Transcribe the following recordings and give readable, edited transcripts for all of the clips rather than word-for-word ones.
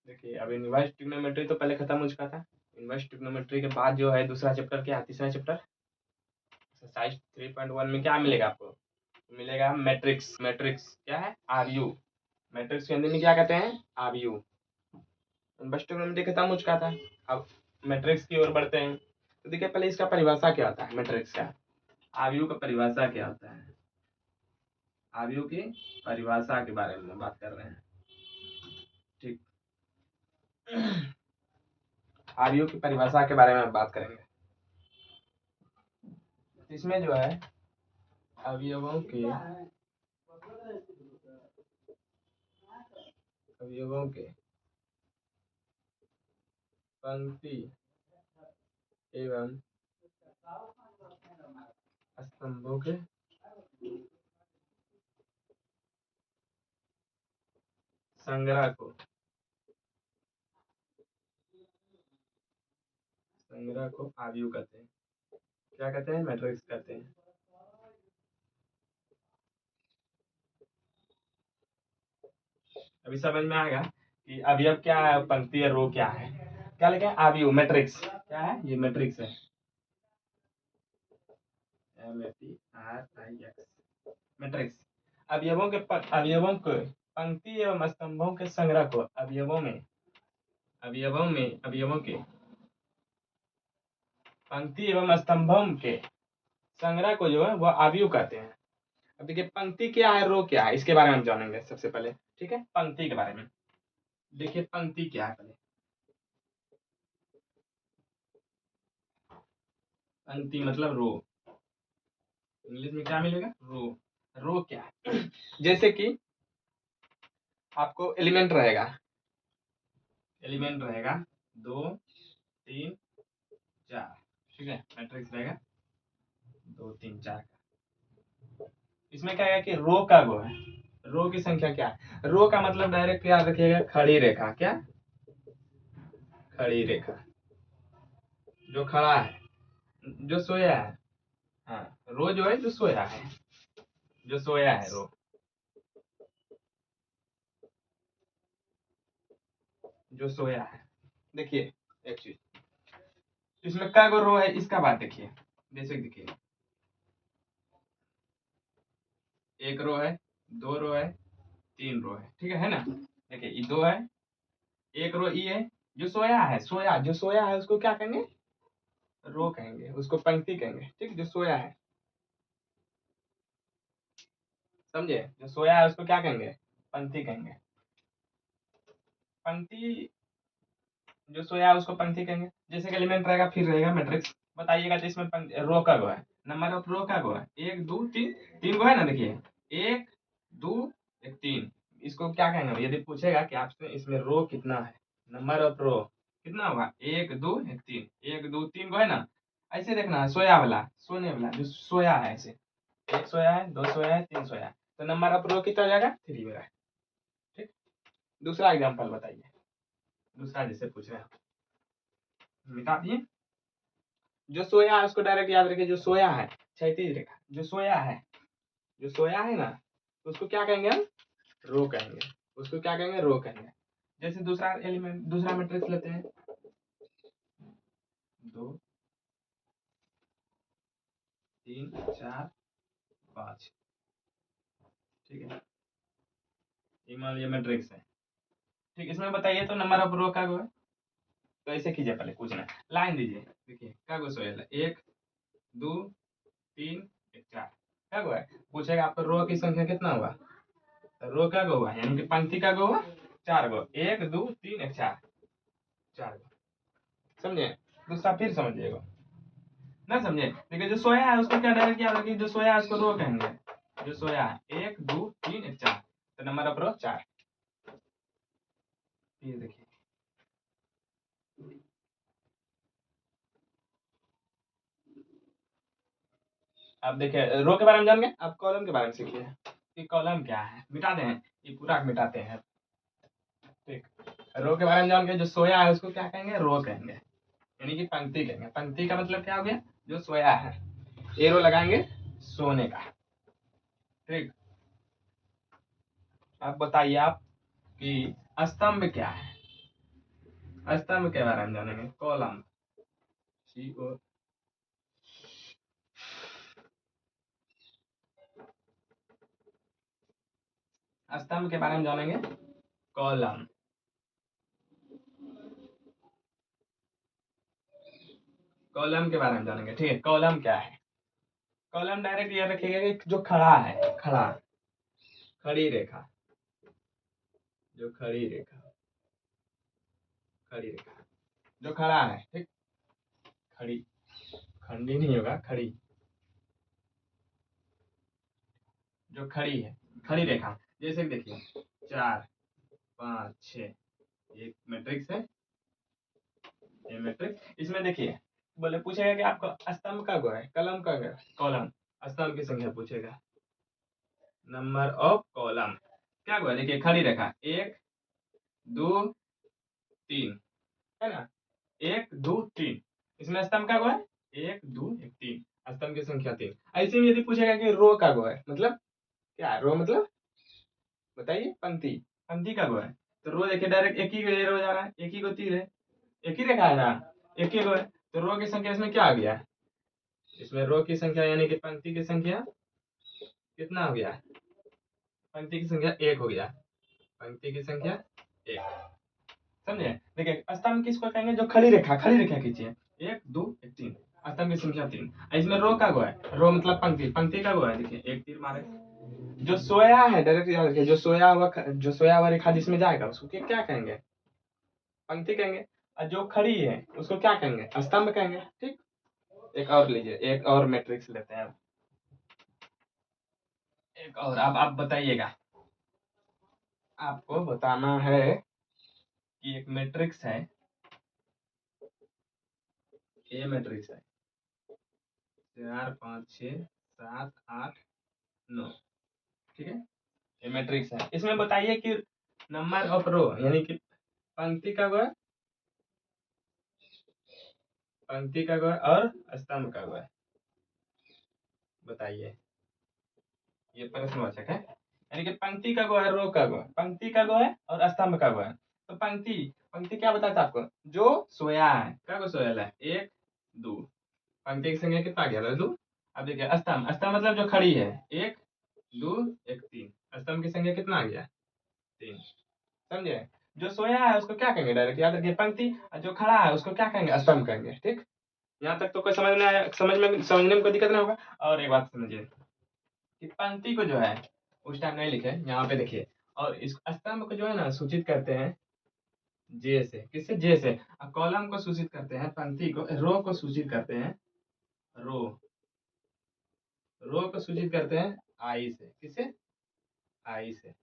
देखिए अब inverse trigonometry तो पहले खत्म हो चुका था। इनवर्स ट्रिग्नोमेट्री के बाद जो है दूसरा चैप्टर क्या है, तीसरा चैप्टर एक्सरसाइज 3.1 में क्या मिलेगा आपको, मिलेगा मैट्रिक्स। मैट्रिक्स क्या है, आरयू। मैट्रिक्स के हिंदी में क्या कहते हैं, आरयू। इनवर्स ट्रिग्नोमेट्री खत्म हो चुका था, अब मैट्रिक्स की ओर बढ़ते हैं। तो देखिए पहले इसका परिभाषा क्या होता है मैट्रिक्स का, आरयू का परिभाषा क्या होता है, आरयू की परिभाषा के बारे में बात कर रहे हैं। ठीक, आरयू की परिभाषा के बारे में बात करेंगे। इसमें जो है अवयवों के पंक्ति एवं स्तंभों के संग्रह को आरयू कहते हैं। क्या कहते हैं, मैट्रिक्स कहते हैं। अभी समझ में आएगा कि अवयव क्या है, पंक्ति या रो क्या है। क्या लिखा है, आरयू मैट्रिक्स क्या है, ये मैट्रिक्स है, MATRIX मैट्रिक्स। अवयवों के पंक्ति एवं स्तंभों के संग्रह को अवयवों के पंक्ति एवं स्तंभों के संग्रह को जो है वो आरयू कहते हैं। अब देखिए पंक्ति क्या है, रो क्या है, इसके बारे में हम जानेंगे सबसे पहले। ठीक है, पंक्ति के बारे में देखिए, पंक्ति क्या है पहले। पंक्ति मतलब रो, इंग्लिश में क्या मिलेगा, रो। रो क्या है जैसे कि आपको एलिमेंट रहेगा 2 3 4, ठीक है, मैट्रिक्स रहेगा 2 3 4 का। इसमें क्या है कि रो का गो है, रो की संख्या क्या है, रो का मतलब डायरेक्ट याद रखिएगा खड़ी रेखा। क्या, खड़ी रेखा, जो खड़ा है, जो सोया है। हाँ, रो जो है जो सोया है, रो जो सोया है। देखिए एक चीज, इसमें क्या गो रो है, इसका बात देखिए। देखिए एक रो है, 2 रो है, 3 रो है, ठीक है ना। देखिए ये 2 है, एक रो ये है, जो सोया है, जो सोया है उसको क्या कहेंगे, रो कहेंगे, उसको पंक्ति कहेंगे। ठीक, जो सोया है, समझे, जो सोया है उसको क्या कहेंगे, पंक्ति कहेंगे। पंक्ति, जो सोया है उसको पंक्ति कहेंगे। जैसे कि एलिमेंट रहेगा फिर रहेगा मैट्रिक्स, बताइएगा तो इसमें रो का गो है, नंबर ऑफ रो का गो है 1 2 3, 3 गो है ना। देखिए 1 2 1 3, इसको क्या कहेंगे, यदि पूछेगा कि आपसे इसमें रो कितना है, नंबर ऑफ रो कितना होगा, 1 2 1 3, 1 2 3 गो है ना। ऐसे देखना है, सोया वाला, सोने वाला, जो सोया है, ऐसे 1 सोया है, 2 सोया है, 3 सोया है, तो नंबर ऑफ रो कितना हो जाएगा, 3 मेरा। ठीक, दूसरा एग्जाम्पल बताइए, दूसरा जैसे पूछ रहे हैं, मिटा दिए। जो सोया है उसको डायरेक्ट याद रखिए, जो सोया है, क्षैतिज रेखा, जो सोया है ना, तो उसको क्या कहेंगे हम, रो कहेंगे, उसको क्या कहेंगे, रो कहेंगे। जैसे दूसरा एलिमेंट, दूसरा मैट्रिक्स लेते हैं, 2 3 4 5, ठीक है, ये मान लिया मैट्रिक्स है। ठीक, इसमें बताइए तो नंबर ऑफ रो का गो है, तो ऐसे कीजिए, पहले पूछना लाइन दीजिए। देखिए क्या गो सोया है, 1 2 3 1 4, क्या गो है, पूछेगा आपको रो की संख्या कितना हुआ, तो रो का गो हुआ, यानी कि पंक्ति का गो हुआ 4 गो, 1 2 3 1 4, 4 गो, समझे। दूसरा फिर समझिएगा, ना समझे। देखिए जो सोया है उसको क्या डायरेक्ट याद रखिए, जो सोया है उसको रो कहेंगे, जो सोया है 1 2 3 1 4, तो नंबर ऑफ रो 4। ये देखिए, अब देखिए रो के बारे में जान गए, अब कॉलम के बारे में सीखिए कि कॉलम क्या है, मिटा दें, ये पूरा मिटाते हैं। ठीक, रो के बारे में जान गए, जो सोया है उसको क्या कहेंगे, रो कहेंगे, यानी कि पंक्ति कहेंगे। पंक्ति का मतलब क्या हो गया, जो सोया है, एरो लगाएंगे सोने का। ठीक, अब बताइए आप कि स्तंभ क्या है, स्तंभ के बारे में जानेंगे। कॉलम, CO, स्तंभ के बारे में जानेंगे। कॉलम, कॉलम के बारे में जानेंगे। ठीक है, कॉलम क्या है? कॉलम डायरेक्ट ये रखिएगा कि जो खड़ा है, खड़ा, खड़ी रेखा, जो खड़ी रेखा, खड़ी रेखा, जो खड़ा है, ठीक, खड़ी, खंडी नहीं होगा, खड़ी, जो खड़ी है, खड़ी रेखा। जैसे कि देखिए 4 5 6, एक मैट्रिक्स है, ये मैट्रिक्स। इसमें देखिए बोले पूछेगा कि आपको स्तंभ का गो है, कलम का गो है, कॉलम, स्तंभ की संख्या पूछेगा, नंबर ऑफ कॉलम क्या गो है। देखिए खड़ी रेखा 1 2 3 है ना, 1 2 3। इसमें स्तंभ का गो है 1 2 1 3, स्तंभ की संख्या 3। ऐसे में यदि पूछेगा कि रो का गो है, मतलब क्या है रो, मतलब बताइए, पंक्ति, पंक्ति का गो है। तो रो देखिए डायरेक्ट एक ही रो जा रहा है, एक ही को तीर है, एक ही रेखा है ना, एक ही रो है। तो रो की संख्या इसमें क्या आ गया? इसमें रो की संख्या यानी कि पंक्ति की संख्या कितना हो गया? पंक्ति की संख्या 1 हो गया, पंक्ति की संख्या 1। समझे? देखिए स्तंभ किसको कहेंगे? जो खड़ी रेखा, खड़ी रेखा खींचिए, 1 2 1 3, स्तंभ की संख्या 3। इसमें रो का गो है, रो मतलब पंक्ति, पंक्ति का गो है। देखिए एक तीर मारे, जो सोया है डायरेक्ट याद रखिए, जो सोया हुआ रेखा जिसमें जाएगा उसको क्या कहेंगे? पंक्ति कहेंगे। और जो खड़ी है उसको क्या कहेंगे? स्तंभ कहेंगे। ठीक, एक और लीजिए, एक और मैट्रिक्स लेते हैं, एक और। अब आप बताइएगा, आपको बताना है कि एक मैट्रिक्स है, ए मैट्रिक्स है, 4 5 6 7 8 9, ठीक है, ये मैट्रिक्स है। इसमें बताइए कि नंबर ऑफ रो यानी कि पंक्ति का गो है, पंक्ति का गो है और स्तंभ का गो है, बताइए। ये प्रश्नवाचक है, यानी कि पंक्ति का गो है, रो का गो है, पंक्ति का गो है और स्तंभ का गो है। तो पंक्ति, पंक्ति क्या बताता है आपको? जो सोया है, क्या को सोया है? 1 2, पंक्ति की संख्या कितना गया? 2। अब देखिए स्तंभ, स्तंभ मतलब जो खड़ी है, 1 2 1 3, स्तंभ की संख्या कितना आ गया? 3। समझे? जो सोया है उसको क्या कहेंगे? डायरेक्ट याद रखिए पंक्ति, और जो खड़ा है उसको क्या कहेंगे? स्तंभ कहेंगे। ठीक, यहाँ तक तो कोई समझ में आया? समझने में कोई दिक्कत नहीं होगा। और एक बात समझिए कि पंक्ति को जो है उस टाइम नहीं लिखे, यहाँ पे देखिए, और इस स्तंभ को जो है ना सूचित करते हैं जे से। किससे? जे से। और कॉलम को सूचित करते हैं, पंक्ति को, रो को सूचित करते हैं, रो, रो को सूचित करते हैं आई से। किससे? आई से।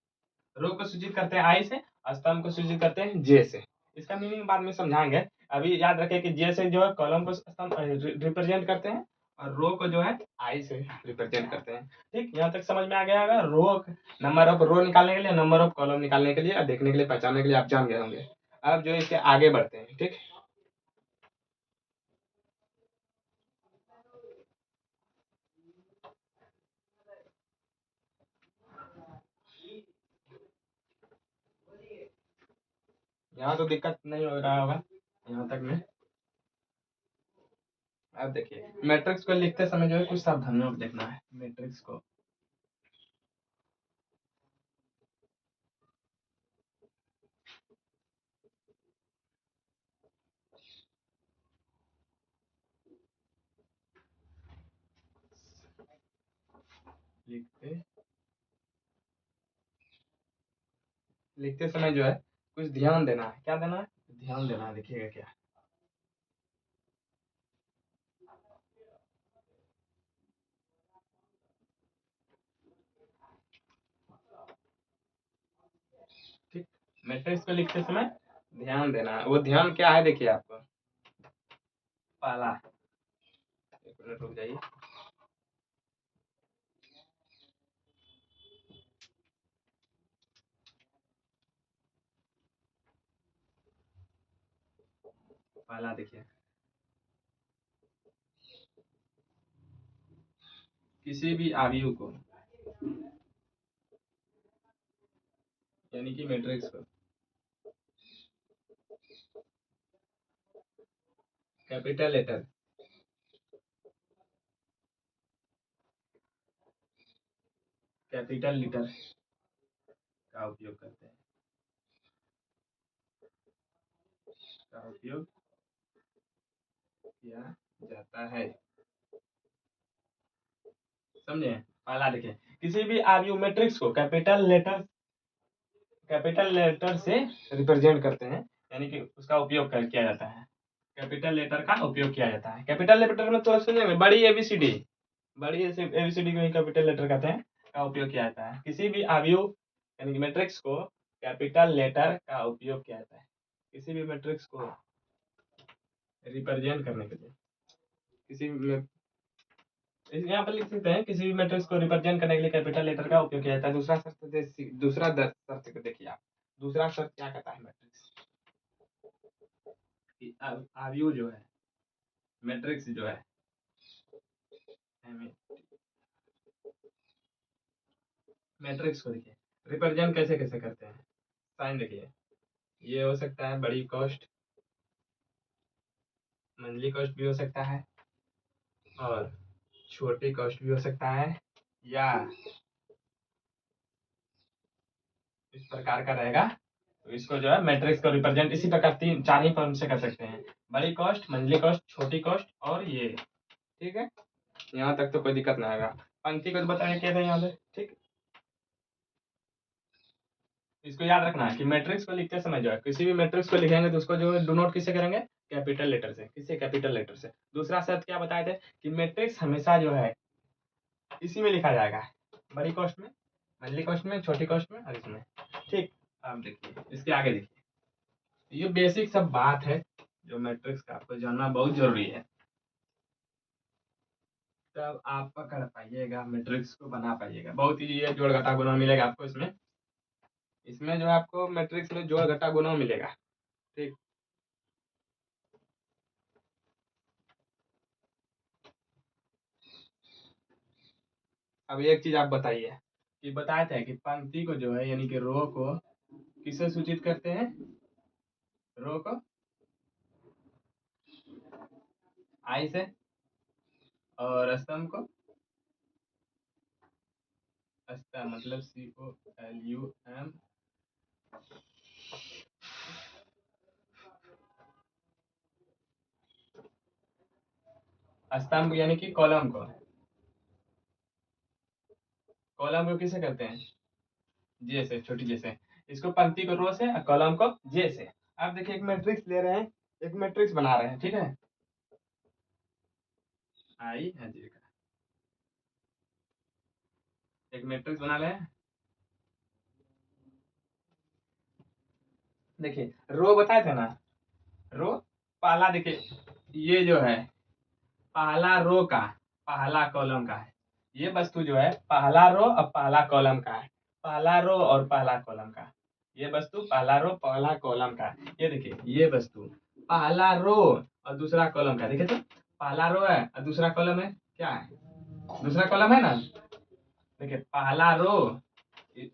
रो को सूचित करते हैं आई से, स्तंभ को सूचित करते हैं जे से। इसका मीनिंग बाद में समझाएंगे। अभी याद रखें कि जे से जो है कॉलम को स्तंभ रिप्रेजेंट करते हैं, और रो को जो है आई से रिप्रेजेंट करते हैं। ठीक, यहाँ तक समझ में आ गया होगा। रो, नंबर ऑफ रो निकालने के लिए, नंबर ऑफ कॉलम निकालने के लिए, और देखने के लिए, पहचानने के लिए आप जान गए होंगे। अब जो इसके आगे बढ़ते हैं। ठीक, यहाँ तो दिक्कत नहीं हो रहा होगा यहाँ तक में। अब देखिए मैट्रिक्स को लिखते समय जो है कुछ सावधानियों को देखना है। मैट्रिक्स को लिखते लिखते समय जो है कुछ ध्यान देना है। क्या देना है? ध्यान देना है। देखिएगा क्या, ठीक, मैट्रिक्स को लिखते समय ध्यान देना है। वो ध्यान क्या है? देखिए आपको, पहला, एक मिनट रुक जाइए, पहला देखिए, किसी भी आयु को, यानी कि मैट्रिक्स को कैपिटल लेटर कैपिटल लेटर का उपयोग करते हैं, का उपयोग किया जाता है। समझे? पहला देखिए, किसी भी आरयू मैट्रिक्स को कैपिटल लेटर से रिप्रेजेंट करते हैं, यानी कि उसका उपयोग किया जाता है। कैपिटल लेटर का उपयोग किया जाता है। कैपिटल लेटर में थोड़ा सुनेंगे, बड़ी एबीसीडी को ही कैपिटल लेटर कहते हैं, का उपयोग किया जाता है। किसी भी आरयू यानी कि मैट्रिक्स को कैपिटल लेटर का उपयोग किया जाता है, किसी भी मैट्रिक्स को रिप्रेजेंट करने के लिए। किसी भी यहाँ पर लिख सकते हैं, किसी भी मैट्रिक्स को रिप्रेजेंट करने के लिए कैपिटल लेटर का उपयोग किया जाता है। दूसरा शर्त देखिए आप, दूसरा शर्त क्या कहता है मैट्रिक्स कि आरयू जो है, मैट्रिक्स जो है, मैट्रिक्स को देखिए रिप्रेजेंट कैसे कैसे करते हैं। साइन देखिए, ये हो सकता है बड़ी कॉस्ट, मंथली कॉस्ट भी हो सकता है, और छोटी कॉस्ट भी हो सकता है, या इस प्रकार का रहेगा। तो इसको जो है मैट्रिक्स को रिप्रेजेंट इसी प्रकार 4 ही फॉर्म से कर सकते हैं, बड़ी कॉस्ट, मंथली कॉस्ट, छोटी कॉस्ट और ये। ठीक है, यहाँ तक तो कोई दिक्कत ना आएगा। पंक्ति को बताने क्या था यहाँ पे, ठीक। इसको याद रखना है कि मैट्रिक्स को लिखते समय जो है, किसी भी मैट्रिक्स को लिखेंगे तो उसको जो है डोनोट किससे करेंगे, कैपिटल लेटर से। किससे? कैपिटल लेटर से। दूसरा शर्त क्या बताए थे कि मैट्रिक्स हमेशा जो है इसी में लिखा जाएगा, बड़ी कॉस्ट में, मंथली कॉस्ट में, छोटी कॉस्ट में और इसमें। ठीक, अब देखिए इसके आगे देखिए, ये बेसिक सब बात है जो मैट्रिक्स का आपको जानना बहुत जरूरी है, तब आप पकड़ पाइएगा, मैट्रिक्स को बना पाइएगा। बहुत ही ये जोड़ घटा गुणा मिलेगा आपको इसमें, इसमें जो है आपको मैट्रिक्स में जोड़ घटा गुणा मिलेगा। ठीक, अब एक चीज आप बताइए कि बताए थे कि पंक्ति को जो है यानी कि रो को किससे सूचित करते हैं, रो को आई से, और स्तंभ को स्तंभ मतलब COLUM, स्तंभ यानी कि कॉलम को किसे करते हैं, जे से, छोटी जे से। इसको पंक्ति को रो से और कॉलम को जे से। अब देखिए एक मैट्रिक्स ले रहे हैं, एक मैट्रिक्स बना रहे हैं, ठीक है, आई है जे का एक मैट्रिक्स बना रहे हैं। देखिए रो बताए थे ना, रो पहला देखिए, ये जो है पहला रो का पहला कॉलम का है, ये वस्तु जो है पहला रो और पहला कॉलम का है, पहला रो और पहला कॉलम का, ये वस्तु पहला रो पहला कॉलम का है। ये देखिए ये वस्तु पहला रो और दूसरा कॉलम का, देखिए तो पहला रो है और दूसरा कॉलम है, क्या है, दूसरा कॉलम है ना। देखिए पहला रो,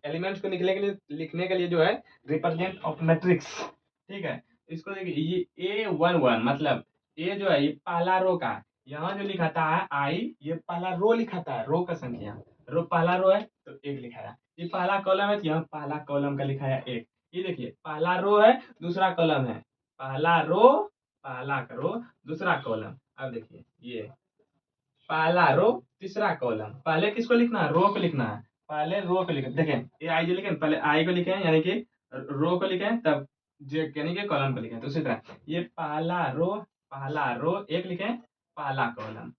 एलिमेंट्स को लिखने के लिए जो है रिप्रेजेंट ऑफ मैट्रिक्स, ठीक है। इसको देखिए ये A11 मतलब ये जो है ये पहला रो का, यहाँ जो लिखाता है आई, ये पहला रो लिखाता है, रो का संख्या, रो पहला रो है तो एक लिखाया, ये पहला कॉलम है तो यहाँ पहला कॉलम का लिखाया एक। ये देखिए पहला रो है दूसरा कॉलम है, पहला रो पहला रो दूसरा कॉलम। अब देखिए ये पहला रो तीसरा कॉलम, पहले किसको लिखना है, रो को लिखना है, पहले रो को लिखें। देखें ये आई जो लिखे पहले आई को लिखे यानी कि रो को लिखे, तब जे यानी कि कॉलम को लिखे। तो उसी तरह ये पहला रो एक लिखे, पहला कॉलम,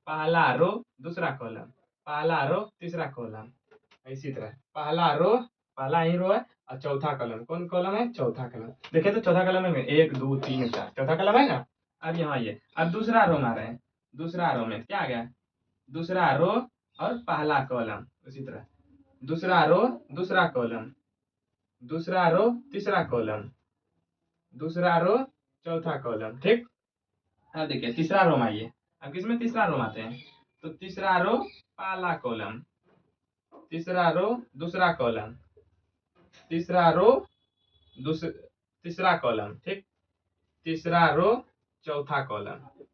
पहला रो दूसरा कॉलम, पहला रो तीसरा कॉलम। इसी तरह पहला रो पहला ही रो है और चौथा कॉलम, कौन कॉलम है, चौथा कॉलम। देखे तो चौथा कॉलम में 1 2 3 4 चौथा कॉलम है ना। अब यहाँ ये अब दूसरा रो में आ रहे हैं, दूसरा रो में क्या आ गया, दूसरा रो और पहला कॉलम। उसी तरह दूसरा रो दूसरा कॉलम, दूसरा रो तीसरा कॉलम, दूसरा रो चौथा कॉलम। ठीक, अब देखिए तीसरा रो में आइए, अब किसमें तीसरा रो में आते हैं, तो तीसरा रो पहला कॉलम, तीसरा रो दूसरा कॉलम, तीसरा रो तीसरा कॉलम, ठीक, तीसरा रो चौथा कॉलम।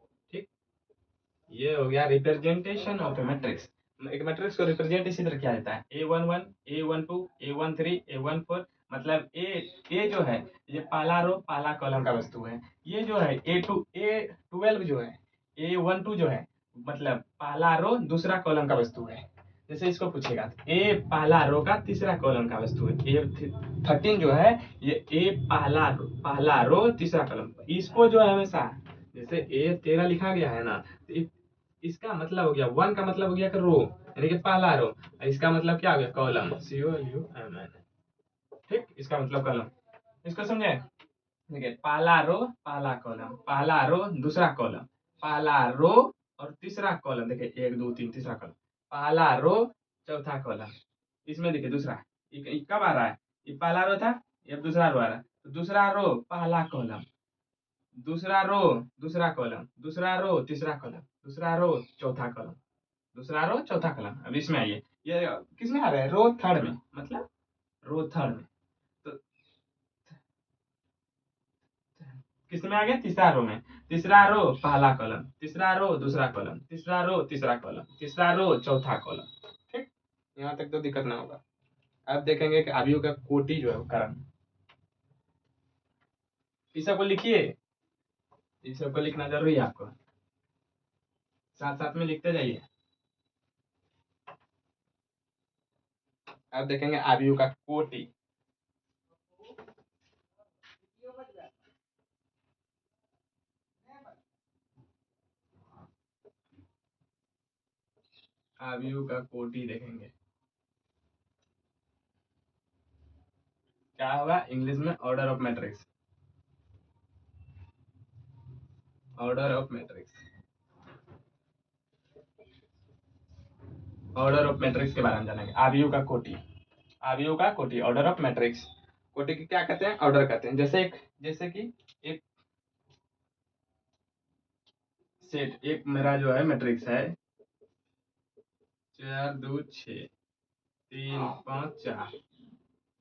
ये हो गया रिप्रेजेंटेशन ऑफ ए मैट्रिक्स। एक मैट्रिक्स को रिप्रेजेंट इसी तरह किया जाता है, A11, A12, A13, A14। मतलब ए जो है ये पहला रो पहला कॉलम का वस्तु है। ये जो है A12 जो है, A12 जो है मतलब पहला रो दूसरा कॉलम का वस्तु है। जैसे इसको पूछेगा ए पहला रो का तीसरा कॉलम का वस्तु है। A13 जो है ये ए पहला रो तीसरा कॉलम। इसको जो है हमेशा जैसे A13 लिखा गया है ना, तो इसका मतलब हो गया, वन का मतलब हो गया कि रो, यानी कि पहला रो। इसका मतलब क्या हो गया, कॉलम, COLUMN। ठीक, इसका मतलब कॉलम। इसको समझे? देखिए पहला रो पहला कॉलम, पहला रो दूसरा कॉलम, पहला रो और तीसरा कॉलम। देखिए 1 2 3 तीसरा कॉलम, पहला रो चौथा कॉलम। इसमें देखिए दूसरा, ये कब आ रहा है, ये पहला रो था, ये अब दूसरा रो आ रहा है। तो दूसरा रो पहला कॉलम, दूसरा रो दूसरा कॉलम, दूसरा रो तीसरा कॉलम, दूसरा रो चौथा कॉलम, दूसरा रो चौथा कॉलम। अब इसमें आइए, ये किस में आ रहा है, रो थर्ड में, मतलब रो थर्ड में। तो किस में आ गया, तीसरा रो में। तीसरा रो पहला कॉलम, तीसरा रो दूसरा कॉलम, तीसरा रो तीसरा कॉलम, तीसरा रो चौथा कॉलम। ठीक, यहाँ तक तो दिक्कत ना होगा। अब देखेंगे कि अवयव का कोटि जो है वो कारण। इस सबको लिखिए, इस सबको लिखना जरूरी है आपको, साथ साथ में लिखते जाइए। अब देखेंगे अवयव का कोटि। अवयव का कोटि देखेंगे क्या होगा, इंग्लिश में order of matrix, order of matrix, order of matrix के बारे में जानेंगे। अवयव का कोटि, अवयव का कोटि, ऑर्डर ऑफ मैट्रिक्स। कोटि की क्या कहते हैं, ऑर्डर कहते हैं। जैसे कि एक सेट, एक मेरा जो है मैट्रिक्स है 4 2 6 3 5 4।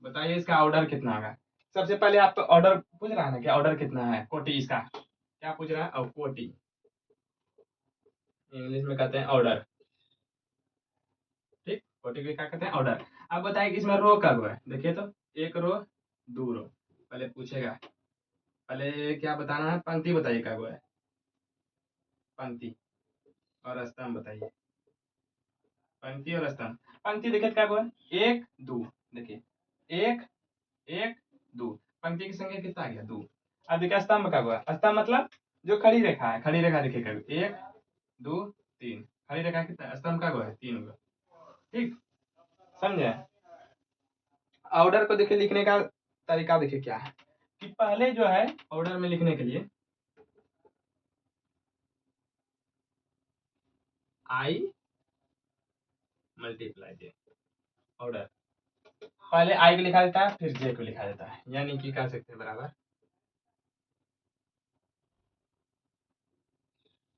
बताइए इसका ऑर्डर कितना होगा। सबसे पहले आपको ऑर्डर पूछ रहा है ना कि ऑर्डर कितना है, कोटि इसका क्या पूछ रहा है, और कोटि इंग्लिश में कहते हैं ऑर्डर। ठीक, कोटि को क्या कहते हैं, ऑर्डर। अब बताइए कि इसमें रो कब है, देखिए तो, एक रो दो रो। पहले पूछेगा, पहले क्या बताना है, पंक्ति बताइए कब है, पंक्ति और स्तंभ बताइए। पंक्ति और स्तंभ, पंक्ति देखिए क्या हुआ, एक दो। देखिए एक एक दो, पंक्ति की संख्या कितना आ गया, दो। अब देखिए स्तंभ का हुआ, स्तंभ मतलब जो खड़ी रेखा है, खड़ी रेखा देखिए कभी, एक दो तीन, खड़ी रेखा कितना, स्तंभ का हुआ है, तीन हुआ। ठीक, समझे? ऑर्डर को देखिए लिखने का तरीका देखिए क्या है, कि पहले जो है ऑर्डर में लिखने के लिए आई मल्टीप्लाई जे, ऑर्डर पहले आई को लिखा जाता है फिर जे को लिखा जाता है, यानी कि कह सकते हैं बराबर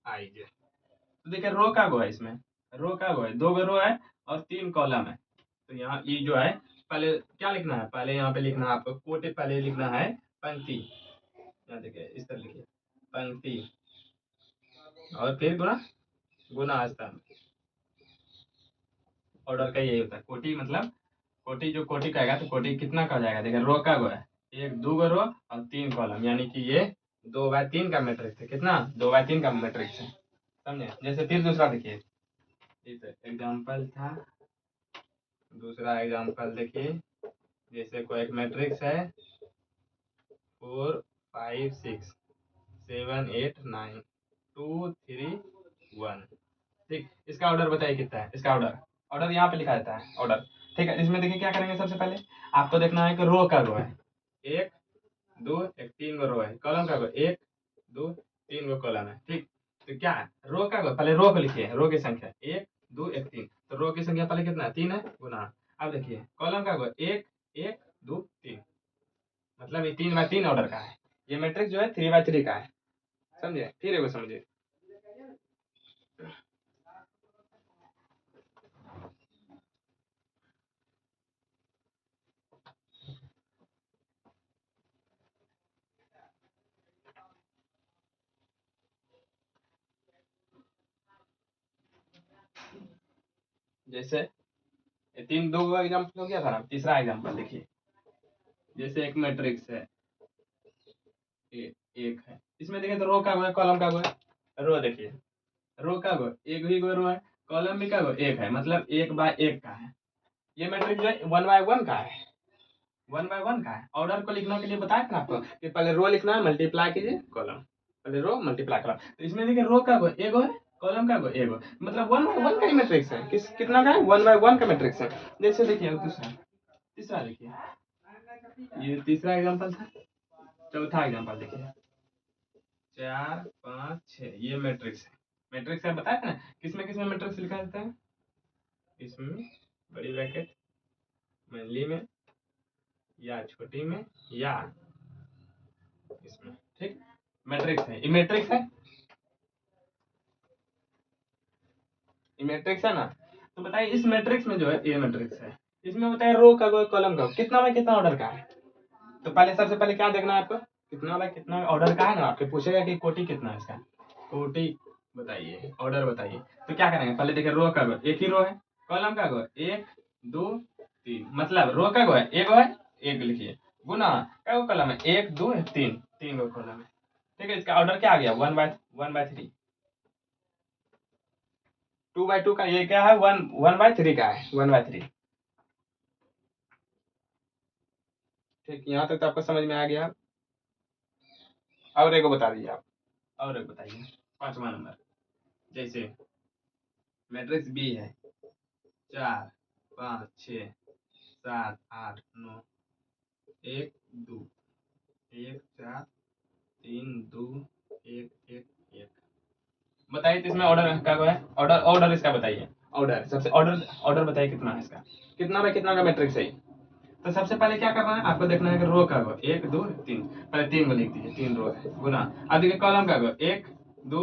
आई जे। तो देखिए रो का गो है, इसमें रो का गो है, दो गो रो है और तीन कॉलम है। तो यहाँ ये जो है पहले क्या लिखना है, पहले यहाँ पे लिखना है आपको कोटे, पहले लिखना है पंक्ति, यहाँ देखिए इस तरह लिखिए पंक्ति, और फिर गुना, गुना स्तंभ। ऑर्डर का यही होता है, कोटि मतलब कोटि, जो कोटि कहेगा तो कोटि कितना का हो जाएगा, देखिए रो का गो है, एक दो गो रो और तीन कॉलम, यानी कि ये 2 बाय 3 का मैट्रिक्स है। कितना, 2 बाय 3 का मैट्रिक्स है, समझे? जैसे फिर दूसरा देखिए, इस एग्जाम्पल था, दूसरा एग्जाम्पल देखिए, जैसे कोई एक मैट्रिक्स है 4 5 6 7 8 9 2 3 1। ठीक, इसका ऑर्डर बताइए कितना है, इसका ऑर्डर, ऑर्डर यहाँ पे लिखा जाता है ऑर्डर। ठीक है, इसमें देखिए क्या करेंगे, सबसे पहले आपको देखना है कि रो का रो है, एक दो एक, तीन गो रो है, कॉलम का रो, एक दो तीन गो कॉलम है। ठीक, तो क्या है, रो का रो, पहले रो को लिखिए, रो की संख्या एक दो एक तीन, तो रो की संख्या पहले कितना है, तीन है, गुना। अब देखिए कॉलम का रो, एक एक दो तीन, मतलब ये 3 बाय 3 ऑर्डर का है। ये मैट्रिक्स जो है 3 बाय 3 का है, समझे? फिर एगो समझिए, जैसे ये तीन दो एग्जाम्पल हो गया था ना, तीसरा एग्जाम्पल देखिए। जैसे एक मैट्रिक्स है एक है, इसमें देखिए तो रो का गो है, कॉलम का गो है। रो देखिए, रो का गो एक ही गो रो है, कॉलम भी का गो एक है, मतलब 1/1 का है। ये मैट्रिक्स जो है 1/1 का है, 1/1 का है। ऑर्डर को लिखने के लिए बताया था ना आपको कि पहले रो लिखना है, मल्टीप्लाई कीजिए कॉलम, पहले रो मल्टीप्लाई कॉलम। तो इसमें देखिए रो का गो एगो है, कॉलम का गो एगो, मतलब 1/1 का ही मैट्रिक्स है। कितना का है? 1/1 का मैट्रिक्स है। जैसे देखिए दूसरा, तीसरा देखिए, ये तीसरा एग्जाम्पल था। चौथा एग्जाम्पल देखिए, 4 5 6, ये मैट्रिक्स है। मैट्रिक्स है बताया था ना, किसमें किसमें मैट्रिक्स लिखा जाता है? इसमें बड़ी ब्रैकेट मंथली में, या छोटी में, या इसमें, ठीक। मैट्रिक्स है, ये मैट्रिक्स है, ये मैट्रिक्स है ना। तो बताइए इस मैट्रिक्स में जो है, ये मैट्रिक्स है, इसमें बताइए रो का कॉलम का कितना बाय कितना ऑर्डर का है। तो पहले सबसे पहले क्या देखना है आपको, कितना बाय कितना ऑर्डर का है ना। आपके पूछेगा कि कोटि कितना है इसका, कोटि बताइए, ऑर्डर बताइए। तो क्या करेंगे, पहले देखिए रो का गो एक ही रो है, कॉलम का गो 1 2 3, मतलब रो का गो है एक लिखिए, गुना क्या गो कॉलम है 1 2 3, 3 गो कॉलम है, ठीक है। इसका ऑर्डर क्या आ गया 1/3। 2/2 का ये क्या है, 1/3 का है, 1/3। ठीक, यहाँ तक तो आपको समझ में आ गया। और एक बता दीजिए आप, और एक बताइए, 5वां नंबर। जैसे मैट्रिक्स बी है, 4 5 6 7 8 9 1 2 1 4 3 2 1 1 1। बताइए तो इसमें ऑर्डर का क्या है, ऑर्डर इसका बताइए। ऑर्डर सबसे ऑर्डर बताइए कितना है इसका, कितना बाय कितना का मैट्रिक्स है। तो सबसे पहले क्या करना है आपको, देखना है कि रो का गो 1 2 3, पहले 3 को लिख दीजिए, 3 रो है, गुना। अब देखिए कॉलम का गो 1 2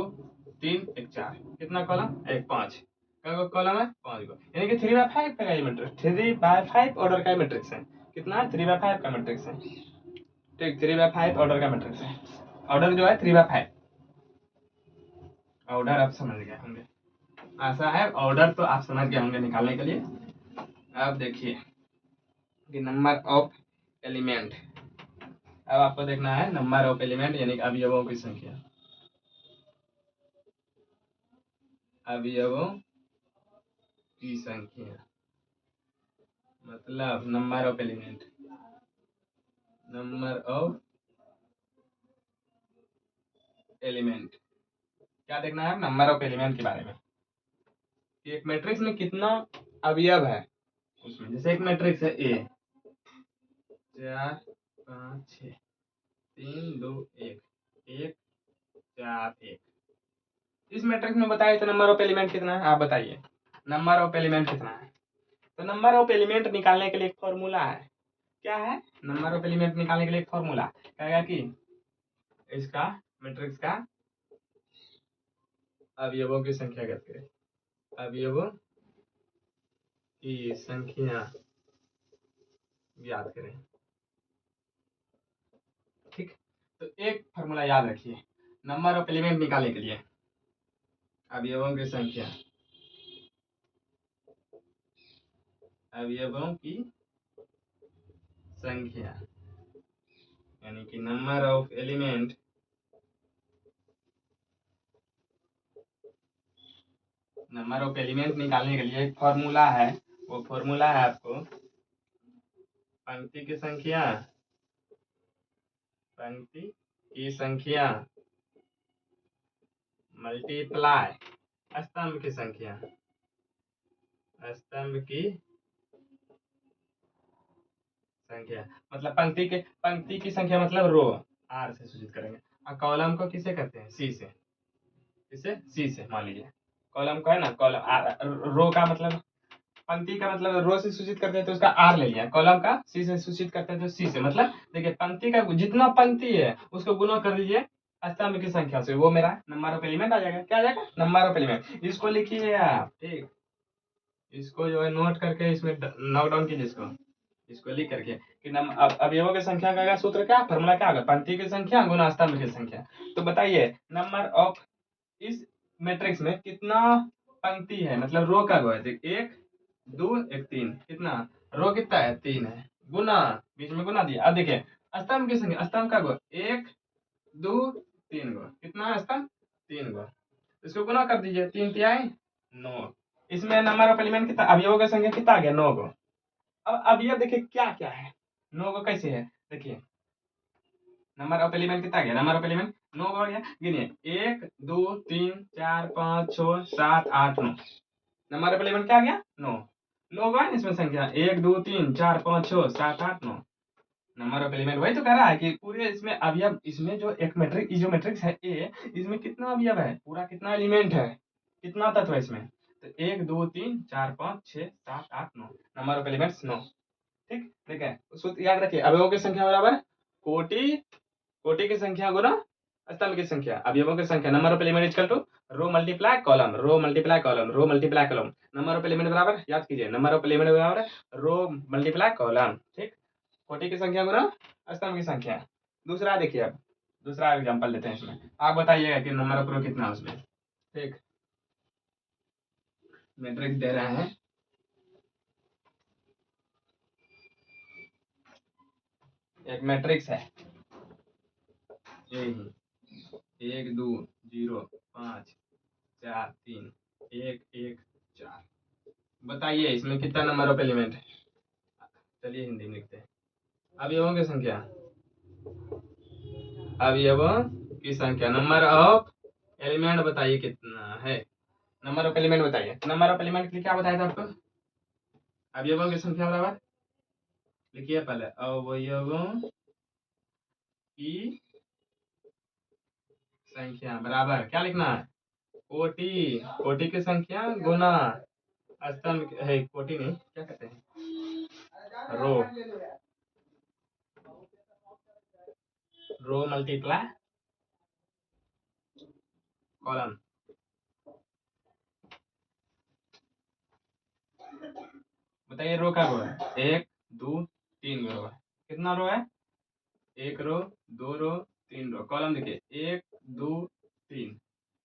3 1 4, कितना कॉलम 1 5 का गो कॉलम है 5 गो, यानी कि 3/5 का ये मैट्रिक्स, 3/5 ऑर्डर का मैट्रिक्स है। कितना है 3/5 का मैट्रिक्स है, ठीक। 3/5 ऑर्डर का मैट्रिक्स है, ऑर्डर जो है 3/5। ऑर्डर आप समझ गए होंगे, ऐसा है ऑर्डर तो आप समझ गए होंगे निकालने के लिए। अब देखिए कि नंबर ऑफ एलिमेंट, अब आपको देखना है नंबर ऑफ एलिमेंट, यानी कि अवयवों की संख्या, अवयवों की संख्या, मतलब number of element, number of element. क्या देखना है नंबर ऑफ एलिमेंट के बारे में, कि एक मैट्रिक्स में कितना अवयव है उसमें। जैसे एक मैट्रिक्स है ए, 4 5 6 3 2 1 1 4 1, इस मैट्रिक्स में बताइए तो नंबर ऑफ एलिमेंट कितना है, आप बताइए नंबर ऑफ एलिमेंट कितना है। तो नंबर ऑफ एलिमेंट निकालने के लिए एक फॉर्मूला है, क्या है, नंबर ऑफ एलिमेंट निकालने के लिए एक फॉर्मूला कहेगा कि इसका मैट्रिक्स का अवयवों की संख्या ज्ञात करें, अवयवों की संख्या ज्ञात करें, ठीक। तो एक फॉर्मूला याद रखिए नंबर ऑफ एलिमेंट निकालने के लिए, अवयवों की संख्या, अवयवों की संख्या, यानी कि number of element, number of element निकालने के लिए एक फॉर्मूला है। वो फॉर्मूला है आपको पंक्ति की संख्या, पंक्ति की संख्या मल्टीप्लाई स्तंभ की संख्या, स्तंभ की संख्या, मतलब पंक्ति की संख्या मतलब रो, आर से सूचित करेंगे। और कॉलम को किसे कहते हैं, सी से, किसे सी से, मान लीजिए कॉलम को है ना, कॉलम रो का मतलब, पंक्ति का मतलब रो से सूचित करते हैं तो उसका आर ले लिया, कॉलम का सी से सूचित करते हैं तो सी से, मतलब देखिए पंक्ति का जितना पंक्ति है उसको गुना कर दीजिए स्तंभ की संख्या से, वो मेरा नंबर ऑफ एलिमेंट आ जाएगा। क्या आ जाएगा, नंबर ऑफ एलिमेंट। इसको लिखिए आप, ठीक, इसको जो है नोट करके इसमें नोट डाउन कीजिए इसको, इसको लिख करके कि अवयवों की संख्या का सूत्र क्या, फॉर्मूला क्या होगा, पंक्ति की संख्या गुना स्तंभ की संख्या। तो बताइए नंबर ऑफ इस मैट्रिक्स में कितना पंक्ति है, मतलब रो का गो है, एक दो एक तीन, कितना रो कितना है 3 है, गुना बीच में गुना दिया। अब देखिए स्तंभ की संख्या, स्तंभ का गो 1 2 3 गो, कितना है स्तंभ 3 गो, इसको गुना कर दीजिए, 3 तिहाई 9। इसमें नंबर ऑफ एलिमेंट कितना, अवयवों की संख्या कितना आ गया 9 गो। अब अवयव देखिए क्या क्या है, 9 गो कैसे है देखिए, नंबर ऑफ एलिमेंट कितना गया, नंबर ऑफ एलिमेंट 9 गो गया, गिनिए 1 2 3 4 5 6 7 8 9, नंबर ऑफ एलिमेंट क्या गया 9। 9 गो है ना इसमें संख्या, 1 2 3 4 5 6 7 8 9, नंबर ऑफ एलिमेंट वही तो कह रहा है कि पूरे इसमें अवयव, इसमें जो एक मैट्रिक्स, जो मैट्रिक्स है ए, इसमें कितना अवयव है, पूरा कितना एलिमेंट है, कितना तत्व है इसमें, तो 1 2 3 4 5 6 7 8 9, नंबर ऑफ एलिमेंट्स 9। ठीक, ठीक है, सूत्र याद रखिए, अवयवों की संख्या बराबर कोटि, कोटि की संख्या गुना स्तंभ की संख्या, अवयवों की संख्या, number of element equal to row multiply column, row multiply column, row multiply column, number of element बराबर, याद कीजिए नंबर ऑफ एलिमेंट बराबर रो मल्टीप्लाई कॉलम। ठीक, कोटि की संख्या गुना स्तंभ की संख्या। दूसरा देखिए, अब दूसरा एग्जांपल लेते हैं, इसमें आप बताइएगा कि नंबर ऑफ रो कितना है उसमें। ठीक, मैट्रिक्स दे रहे हैं, एक मैट्रिक्स है यही 1 2 0 5 4 3 1 1 4, बताइए इसमें कितना नंबर ऑफ एलिमेंट है। चलिए हिंदी में लिखते हैं, अवयवों की संख्या, अवयवों की संख्या, नंबर ऑफ एलिमेंट बताइए कितना है, नंबर ऑफ एलिमेंट बताइए, नंबर ऑफ एलिमेंट के लिए क्या बताया था आपको, अवयवों की संख्या बराबर, लिखिए पहले अवयवों की संख्या बराबर क्या लिखना है, कोटि, कोटि की संख्या गुना स्तंभ है, कोटि नहीं क्या कहते हैं, रो, रो मल्टीप्लाई कॉलम। बताइए रो का रो है 1 2 3 रो है, कितना रो है, 1 रो 2 रो 3 रो, कॉलम देखिए 1 2 3,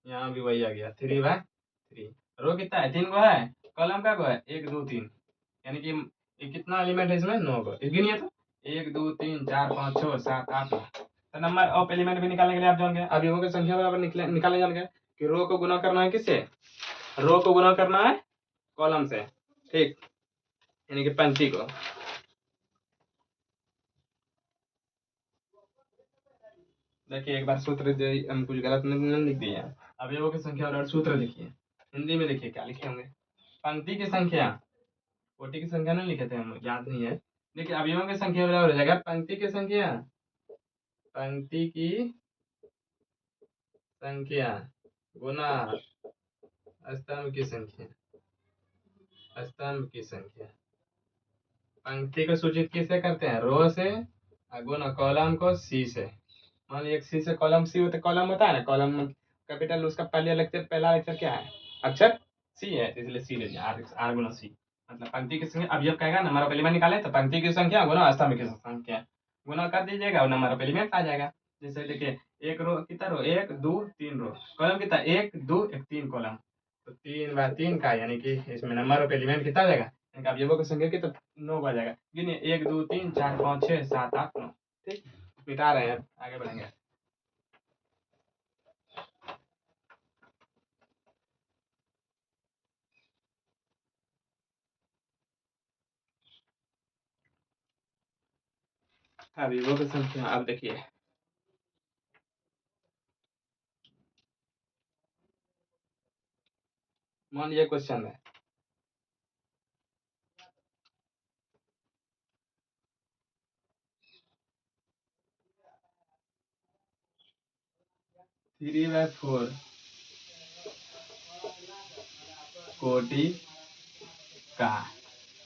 यहाँ भी वही आ गया 3/3, रो कितना है 3 गो है, कॉलम का गो है 1 2 3, यानी कि ये कितना एलिमेंट है इसमें 9 गो, गिनिए तो 1 2 3 4 5 6 7 8 9। तो नंबर ऑफ एलिमेंट भी निकालने के लिए आप जान गए, अवयवों की संख्या बराबर निकालने जान गए कि रो को गुना करना है किससे, रो को गुना करना है कॉलम से। ठीक, यानी कि पंक्ति को, देखिए एक बार सूत्र हम कुछ गलत नहीं लिख दिए हैं, अवयवों की संख्या और सूत्र लिखिए, हिंदी में देखिए क्या लिखे होंगे, पंक्ति की संख्या, कोटि की संख्या नहीं लिखे थे हम, याद नहीं है। देखिए अवयवों की संख्या बराबर हो जाएगा पंक्ति की संख्या, पंक्ति की संख्या गुना स्तंभ की संख्या, स्तंभ की संख्या। पंक्ति को सूचित किससे करते हैं, रो से, और गुना कॉलम को सी से। मान लीजिए सी से कॉलम, सी होता कॉलम होता है ना, कॉलम कैपिटल, उसका पहला लेक्चर क्या है, अक्षर सी है, तो इसलिए सी ले लिया, आर गुना सी, मतलब पंक्ति की संख्या। अब ये कहेगा नंबर ऑफ एलिमेंट निकाले तो पंक्ति की संख्या गुना स्तंभ की संख्या, गुना कर दीजिएगा और नंबर ऑफ एलिमेंट आ जाएगा। जैसे देखिए एक रो कितना रो 1 2 3 रो, कॉलम कितना 1 2 1 3 कॉलम, तो 3/3 का, यानी कि इसमें नंबर ऑफ एलिमेंट कितना आ जाएगा, यानी कि अवयवों की संख्या कितना 9 आ जाएगा। गिनिए 1 2 3 4 5 6 7 8 9। ठीक, मिटा रहे हैं, आगे बढ़ेंगे। अवयवों की संख्या, अब देखिए मान लीजिए क्वेश्चन है 3/4 कोटि का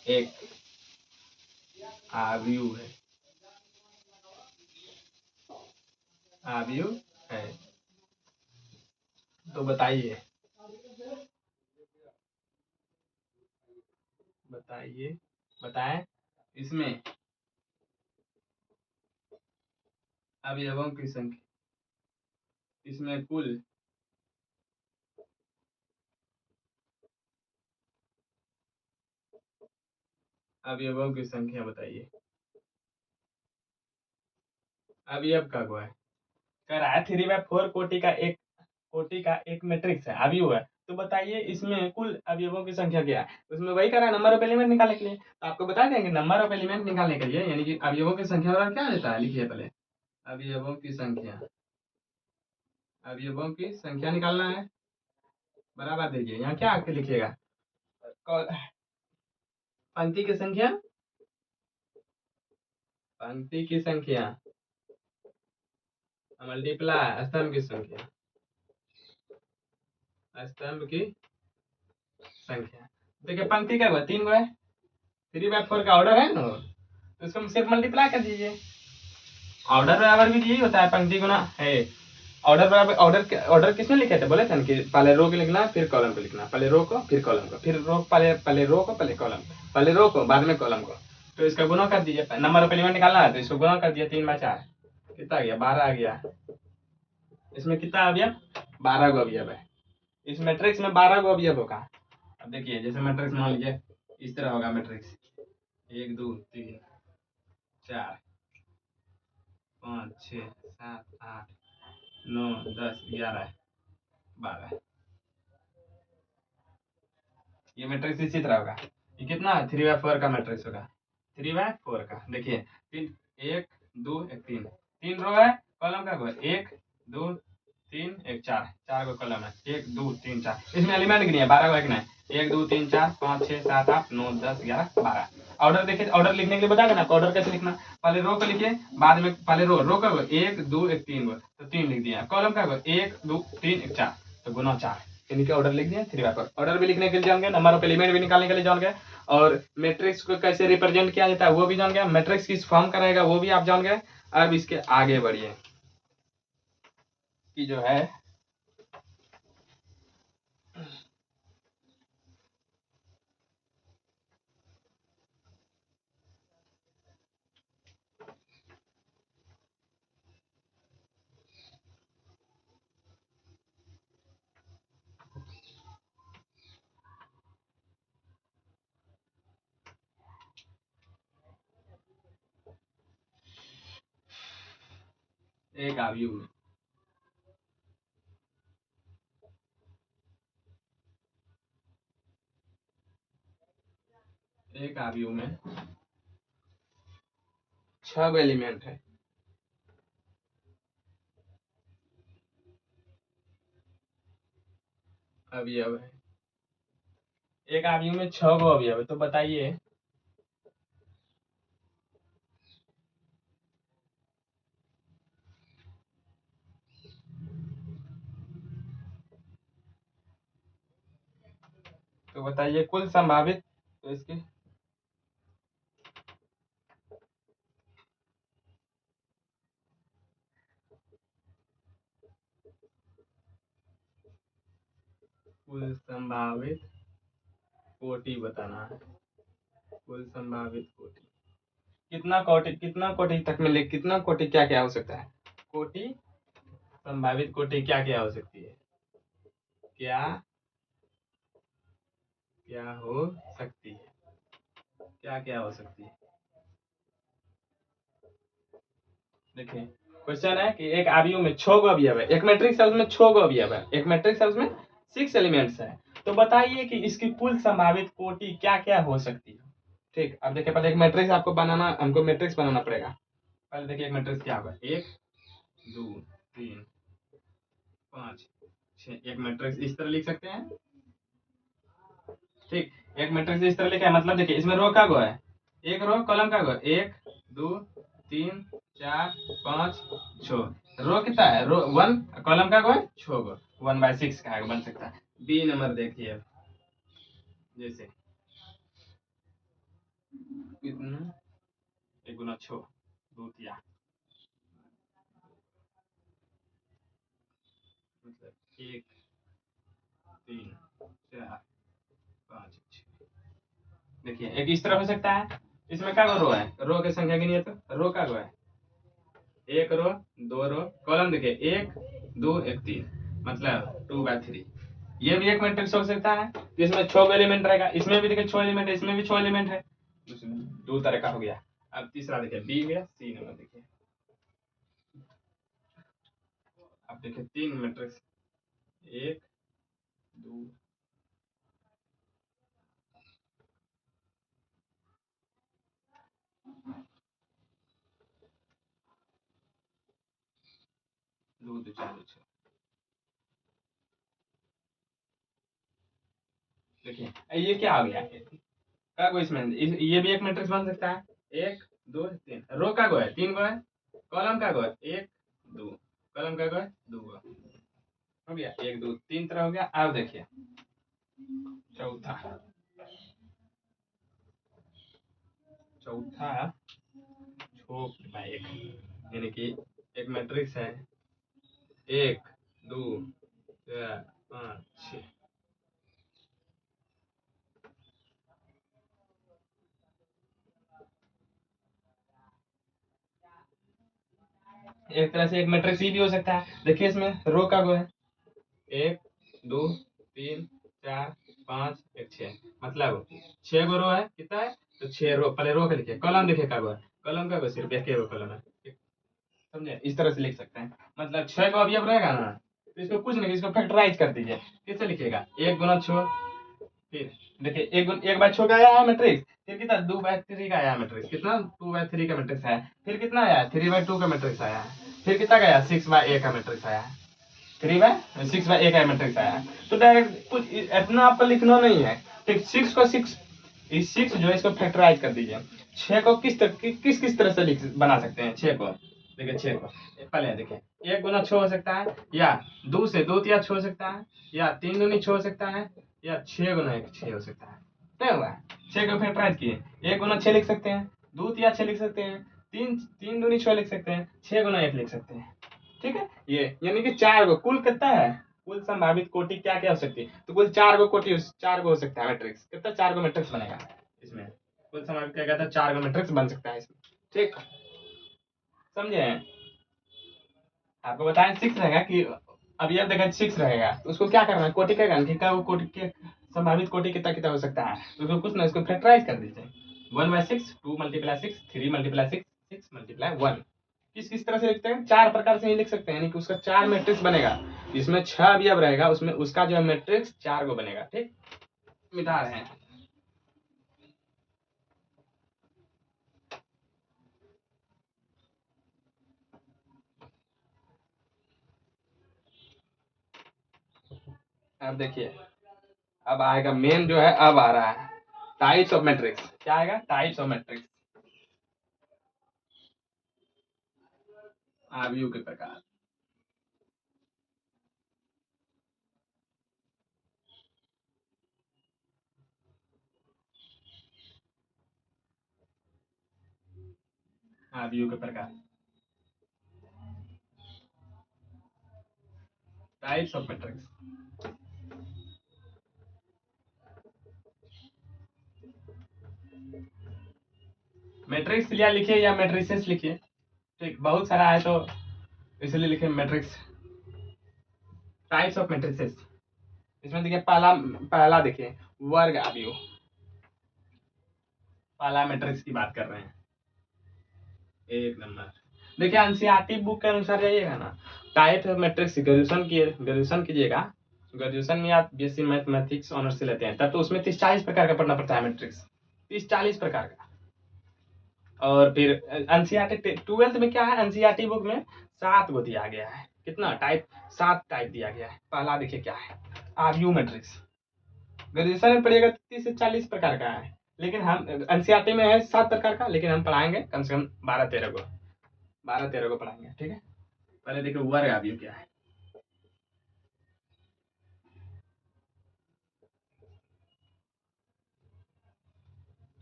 एक आयु है, आयु है, तो बताइए, बताइए, बताएं इसमें अवयवों की संख्या, इसमें कुल अवयवों की संख्या बताइए। अवयव का हुआ है, कह रहा है 3/4 कोटि का एक मैट्रिक्स है, अवयव है। तो बताइए इसमें कुल अवयवों की संख्या क्या है। उसमें वही कह रहा है नंबर ऑफ एलिमेंट निकालने के लिए। तो आपको बता देंगे नंबर ऑफ एलिमेंट निकालने के लिए, यानी कि अवयवों की संख्या और क्या देता है, लिखिए पहले अवयवों की संख्या। अवयवों की संख्या निकालना है, बराबर दीजिए। यहाँ क्या आके लिखिएगा, पंक्ति की संख्या, पंक्ति की संख्या मल्टीप्लाई स्तंभ की संख्या, स्तंभ की संख्या। देखिए पंक्ति क्या हुआ, 3 गो है, 3/4 का ऑर्डर है ना, तो इसको सिर्फ मल्टीप्लाई कर दीजिए। ऑर्डर बराबर भी यही होता है, पंक्ति गुना है। ऑर्डर बराबर, ऑर्डर किसने लिखे थे, बोले थे ना कि पहले रो को लिखना फिर कॉलम को लिखना, पहले रो को फिर कॉलम को, फिर रो पहले रो को पहले कॉलम, पहले रो को बाद में कॉलम को। तो इसका गुना कर दीजिए, नंबर ऑफ एलिमेंट निकालना है तो इसको गुना कर दिया, 3/4 कितना आ गया, 12 आ गया। इसमें कितना अवयव, 12 गो अवयव है। इस मैट्रिक्स में 12 गो अवयव होगा। अब देखिए जैसे मैट्रिक्स मान लीजिए इस तरह होगा मैट्रिक्स, 1 2 3 4 5 6 7 8 9 10 11 12, ये मैट्रिक्स इसी तरह होगा। ये कितना है, 3/4 का मैट्रिक्स होगा, 3/4 का। देखिए 1 2 1 3, 3 रो है, कॉलम का है 1 2 3 1 4, 4 गो कॉलम है, 1 2 3 4। इसमें एलिमेंट गिनिए 12 गो लिखना है, 1 2 3 4 5 6 7 8 9 10 11 12। ऑर्डर देखिए, ऑर्डर लिखने के लिए बता देना, ऑर्डर कैसे लिखना, पहले रो को लिखिए, बाद में पहले रो का 1 2 1 3 गो, तो 3 लिख दिया। कॉलम का 1 2 3 1 4, तो गुना 4, इनके ऑर्डर लिख दिए 3/4। ऑर्डर भी लिखने के लिए जान गए, नंबर ऑफ एलिमेंट भी निकालने के लिए जान गए, और मैट्रिक्स को कैसे रिप्रेजेंट किया जाता है वो भी जान गए, मैट्रिक्स किस फॉर्म का रहेगा वो भी आप जान गए। अब इसके आगे बढ़िए कि जो है एक अवयव में एक अवयव में 6 एलिमेंट है। अवयव है, एक अवयव में 6 गो अवयव है। तो बताइए कुल संभावित, तो इसके कुल संभावित कोटि बताना है। कुल संभावित कोटि कितना कोटि तक में, कितना कोटि क्या क्या हो सकता है, कोटि संभावित कोटि क्या क्या हो सकती है, क्या क्या हो सकती है, क्या क्या हो सकती है। देखिए क्वेश्चन है कि एक अवयव में 6 गो अवयव है, एक मैट्रिक्स है उसमें 6 गो अवयव है, एक मैट्रिक्स है उसमें 6 एलिमेंट्स है। तो बताइए कि इसकी कुल संभावित कोटि क्या क्या हो सकती है। ठीक, अब देखिए पहले एक मैट्रिक्स आपको बनाना, हमको मैट्रिक्स बनाना पड़ेगा। पहले देखिए एक मैट्रिक्स क्या होगा, 1 2 3 5 6, एक मैट्रिक्स इस तरह लिख सकते हैं। ठीक, एक मैट्रिक्स इस तरह लिखा है, मतलब देखिए इसमें रो का गो है, एक रो कॉलम का गो, 1 2 3 4 5 6, रो कितना है, रो 1, कॉलम का गो है 6 गो, 1/6 का बन सकता है। बी नंबर देखिए, जैसे कितना, 1 गुना 6 2 तिया, मतलब 1 3 4 5 6। देखिए एक इस तरह हो सकता है, इसमें क्या रो है, रो की संख्या गिनिए तो रो का गो है, एक रो 2 रो, कॉलम देखिए 1 2 1 3, मतलब 2/3। ये भी एक मैट्रिक्स हो सकता है जिसमें 6 एलिमेंट रहेगा, इसमें भी देखिए 6 एलिमेंट है, इसमें भी 6 एलिमेंट है। दो तरह का हो गया। अब तीसरा देखिए, बी गया, सी नंबर देखिए। अब देखिए 3 मैट्रिक्स, 1 2 2 2 4 2 6। देखिए ये क्या हो गया, का गो इसमें ये भी एक मैट्रिक्स बन सकता है। 1 2 3, रो का गो है 3 गो है, कॉलम का गो है 1 2, कॉलम का गो है 2 गो। हो गया 1 2 3 तरह हो गया। अब देखिए चौथा, छोटा एक, यानी कि एक मैट्रिक्स है 1 2 4 5 6। एक तरह से एक मैट्रिक्स ये भी हो सकता है। देखिए इसमें रो का गो है 1 2 3 4 5 1 6, मतलब 6 गो रो है। कितना है तो 6 रो, पहले रो के लिखिए। कॉलम देखिए का गो है, कॉलम का गो सिर्फ एक गो कॉलम है, समझे। इस तरह से लिख सकते हैं, मतलब 6 को अवयव रहेगा ना, तो इसको कुछ नहीं, इसको फैक्टराइज कर दीजिए। किससे लिखिएगा, 1 गुना 6, फिर देखिए 1 बाय 6 का आया है मैट्रिक्स, फिर कितना 2 बाय 3 का आया है मैट्रिक्स, कितना 2 बाय 3 का मैट्रिक्स आया है, फिर कितना आया 3 बाय 2 का मैट्रिक्स आया है, फिर कितना गया 6 बाय a का मैट्रिक्स आया है, 3 बाय 6 बाय a का मैट्रिक्स आया है। तो डायरेक्ट कुछ इतना आपको लिखना नहीं है। ठीक 6 को 6, इस 6 जो है इसको फैक्टराइज कर दीजिए। 6 को किस तरह से लिख बना सकते हैं 6 को, देखिए 6 को पहले देखिए 1 गुना 6 हो सकता है, या 2 से 2 तिया 6 हो सकता है, या 3 दूनी 6 हो सकता है, या 6 गुना 1 6 हो सकता है। नहीं हुआ, 6 को फैक्टराइज किए, 1 गुना 6 लिख सकते हैं, 2 तिया 6 लिख सकते हैं, 3 दूनी 6 लिख सकते हैं, 6 गुना 1 लिख सकते हैं। ठीक है, ये यानी कि 4 गो कुल कितना है, कुल संभावित कोटि क्या क्या हो सकती है, तो कुल 4 गो कोटि, 4 गो हो सकता है मैट्रिक्स। कितना 4 गो मैट्रिक्स बनेगा इसमें, कुल संभावित क्या कहता है 4 गो मैट्रिक्स बन सकता है इसमें। ठीक, समझे। आपको बताएं 6 रहेगा कि अब ये देखा 6 रहेगा, तो उसको क्या करना है, कोटि का गण कितना, वो कोटि के संभावित कोटि कितना कितना हो सकता है, तो उसको कुछ ना, इसको फैक्टराइज कर दीजिए। 1/6, 2 × 6, 3 × 6, 6 × 1। किस तरह से लिखते हैं, 4 प्रकार से ही लिख सकते हैं, यानी कि उसका 4 मैट्रिक्स बनेगा, इसमें 6 अवयव रहेगा, उसमें उसका जो है मैट्रिक्स 4 गो बनेगा। ठीक, मिटा रहे हैं। अब देखिए, अब आएगा मेन जो है, अब आ रहा है टाइप्स ऑफ मैट्रिक्स। क्या आएगा, टाइप्स ऑफ मैट्रिक्स, आव्यूह के प्रकार। आव्यूह के प्रकार, टाइप्स ऑफ मैट्रिक्स। मैट्रिक्स या लिखिए या मैट्रिसेस लिखिए, ठीक, बहुत सारा है तो इसलिए लिखे मैट्रिक्स। टाइप्स ऑफ मैट्रिसेस, इसमें देखिए पहला पहला देखिए वर्ग आव्यूह, पहला मैट्रिक्स की बात कर रहे हैं। एक नंबर देखिए, एनसीईआरटी बुक के अनुसार जाइएगा ना, टाइप ऑफ मैट्रिक्स ग्रेजुएशन कीजिएगा, ग्रेजुएशन में आप बीएससी मैथमेटिक्स ऑनर्स से लेते हैं, तब तो उसमें 30-40 प्रकार का पढ़ना पड़ता है मैट्रिक्स, 30-40 प्रकार का। और फिर एनसीईआरटी 12th में क्या है, एनसीईआरटी बुक में 7 गो दिया गया है, कितना टाइप, 7 टाइप दिया गया है। पहला देखिए क्या है, आरयू मैट्रिक्स। ग्रेजुएशन में पढ़िएगा 30 से 40 प्रकार का है, लेकिन हम एनसीईआरटी में है 7 प्रकार का, लेकिन हम पढ़ाएंगे कम से कम 12-13 गो, 12-13 को पढ़ाएंगे। ठीक है, पहले देखिए वर्ग आव्यूह क्या है।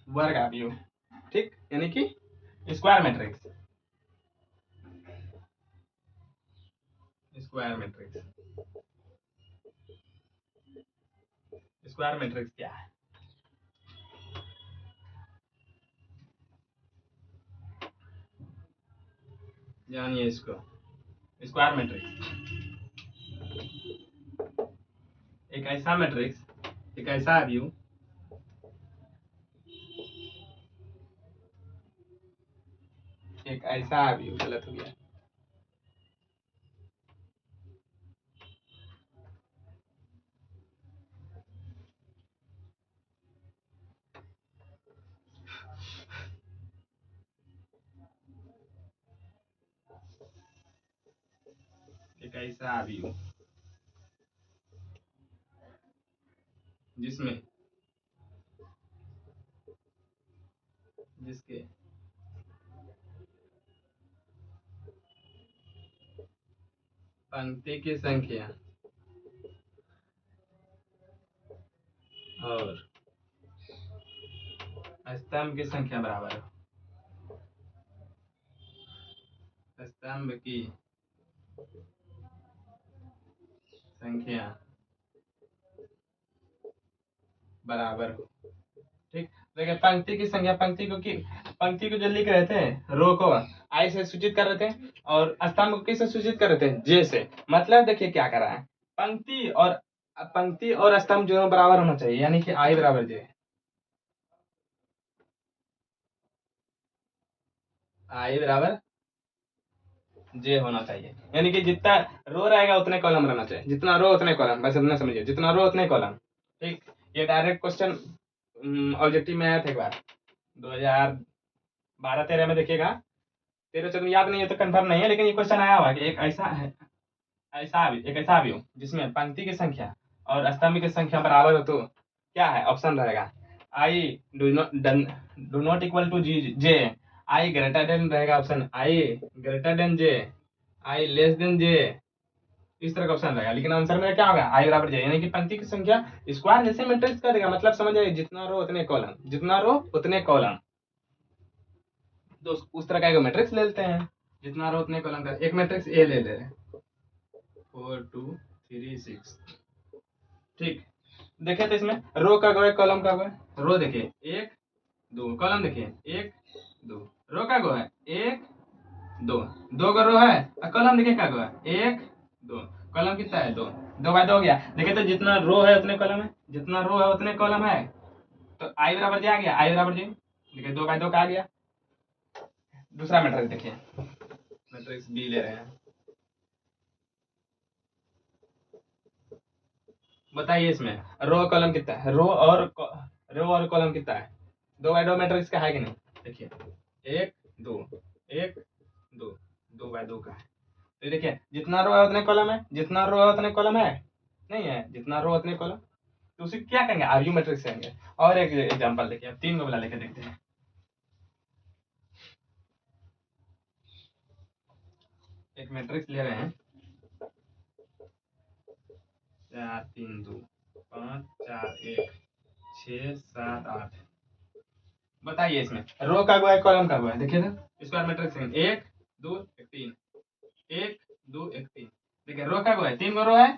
वर्ग आव्यूह, ठीक, यानी कि square matrix, square matrix, square matrix क्या है, जानिए इसको। स्क्वायर मैट्रिक्स एक ऐसा मैट्रिक्स, एक ऐसा आव्यूह एक ऐसा अवयव, गलत हो गया। एक ऐसा अवयव जिसमें जिसके पंक्ति की संख्या और स्तंभ की संख्या बराबर हो। स्तंभ की संख्या बराबर हो। ठीक, देखिए पंक्ति की संख्या, पंक्ति को जो लिख रहे थे, रो को आई से सूचित कर रहे थे और स्तंभ को किससे सूचित कर रहे थे, जे से। मतलब देखिए क्या कर रहा है, पंक्ति और स्तंभ दोनों बराबर होना चाहिए, यानी कि आई बराबर जे, आई बराबर जे होना चाहिए। यानी कि जितना रो रहेगा उतने कॉलम रहना चाहिए, जितना रो उतने कॉलम, बस इतना समझिए, जितना रो उतने कॉलम। ठीक, ये डायरेक्ट क्वेश्चन ऑब्जेक्टिव में आया था एक बार 2012-13 में, देखिएगा। 13-14 याद नहीं है तो कंफर्म नहीं है, लेकिन ये क्वेश्चन आया हुआ कि एक ऐसा है, एक ऐसा अवयव जिसमें पंक्ति की संख्या और स्तंभ की संख्या बराबर हो तो क्या है, ऑप्शन रहेगा I do not equal to G J, I greater than रहेगा, option I greater than J, I less than J, इस तरह का ऑप्शन रहेगा। लेकिन आंसर में क्या होगा, आई बराबर जे, यानी कि पंक्ति की संख्या स्क्वायर जैसे मैट्रिक्स का देगा, मतलब समझ जाइए, जितना रो उतने कॉलम, जितना रो उतने कॉलम। तो उस तरह का एक मैट्रिक्स ले लेते हैं, जितना रो उतने कॉलम का। एक मैट्रिक्स ए ले रहे हैं, 4 2 3 6। ठीक, देखिए तो इसमें रो का गो है, कॉलम का गो है। रो देखिए 1 2, कॉलम देखिए 1 2, रो का गो है 1 2, दो गो रो है और कॉलम देखिए का गो है 1 2, कॉलम कितना है 2, 2 बाय 2 हो गया। देखिए तो जितना रो है उतने कॉलम है, जितना रो है उतने कॉलम है, तो आई बराबर जे आ गया, आई बराबर जे। देखिए 2 बाय 2 का आ गया। दूसरा मैट्रिक्स देखिए, मैट्रिक्स बी ले रहे हैं, बताइए इसमें रो कॉलम कितना है, रो और कॉलम कितना है, 2 बाय 2 मैट्रिक्स का है कि नहीं। देखिए 1 2 1 2, 2 बाय 2 का है। तो देखिए जितना रो है उतने कॉलम है, जितना रो है उतने कॉलम है, नहीं है, जितना रो उतने कॉलम, तो उसे क्या कहेंगे, आरयू मैट्रिक्स कहेंगे। और एक एग्जांपल देखिए, अब 3 को वाला लेके देखते हैं। एक मैट्रिक्स ले रहे हैं 4 3 2 5 4 1 6 7 8। बताइए इसमें रो का गो है, कॉलम का गो है, देखिए तो स्क्वायर मैट्रिक्स है 1 2 1 3, 1 2 1 3। देखिए रो का गो है, 3 गो रो है,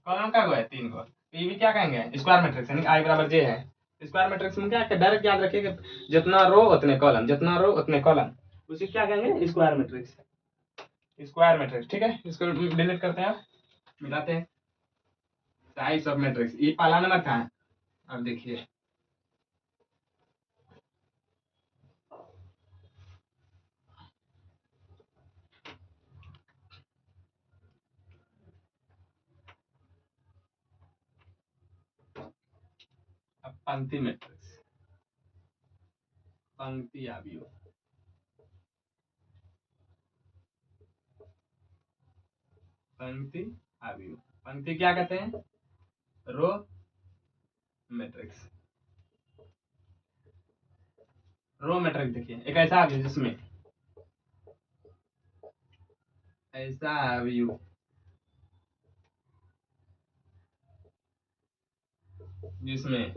कॉलम का गो है 3 गो, तो ये भी क्या कहेंगे, स्क्वायर मैट्रिक्स, यानी आई बराबर जे है। स्क्वायर मैट्रिक्स में क्या डायरेक्ट याद रखिए कि जितना रो उतने कॉलम, जितना रो उतने कॉलम, उसे क्या कहेंगे, स्क्वायर मैट्रिक्स, स्क्वायर मैट्रिक्स। ठीक है, इसको डिलीट करते हैं, मिलाते हैं टाइप्स ऑफ मैट्रिक्स। ये पहला नंबर था, अब देखिए अब पंक्ति मैट्रिक्स, पंक्ति अवयव, पंक्ति अवयव, पंक्ति क्या कहते हैं, रो मैट्रिक्स। रो मैट्रिक्स देखिए एक ऐसा अवयव जिसमें, ऐसा अवयव जिसमें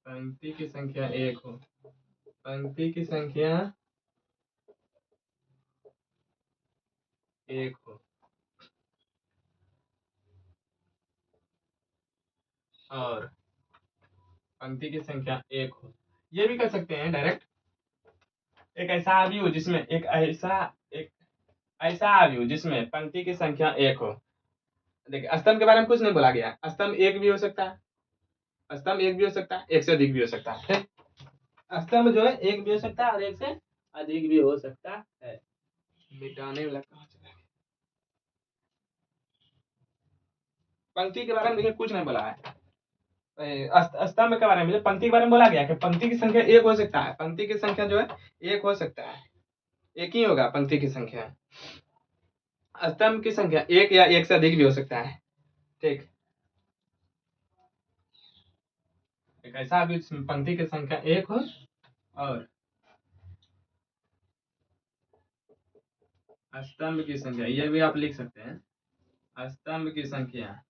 पंक्ति की संख्या 1 हो, पंक्ति की संख्या 1 हो और पंक्ति की संख्या 1 हो। ये भी कर सकते हैं डायरेक्ट, एक ऐसा अवयव जिसमें एक ऐसा अवयव जिसमें पंक्ति की संख्या 1 हो। देखिए स्तंभ के बारे में कुछ नहीं बोला गया, स्तंभ 1 भी हो सकता है, स्तंभ एक भी हो सकता है, एक से अधिक भी हो सकता है। ठीक? स्तंभ जो है एक भी हो सकता है और एक से अधिक भी हो सकता है। मिटाने वाला कहाँ चला गया? पंक्ति के बारे में देखिए कुछ नहीं बोला है। स्तंभ के बारे में, पंक्ति के बारे में बोला गया कि पंक्ति की संख्या एक हो सकता है। पंक्ति की संख्या जो है एक हो सकता है, एक ही होगा पंक्ति की संख्या। स्तंभ की संख्या एक या एक से अधिक भी हो सकता है। ठीक, एक ऐसा भी पंक्ति की संख्या एक हो और स्तंभ की संख्या, ये भी आप लिख सकते हैं, स्तंभ की संख्या,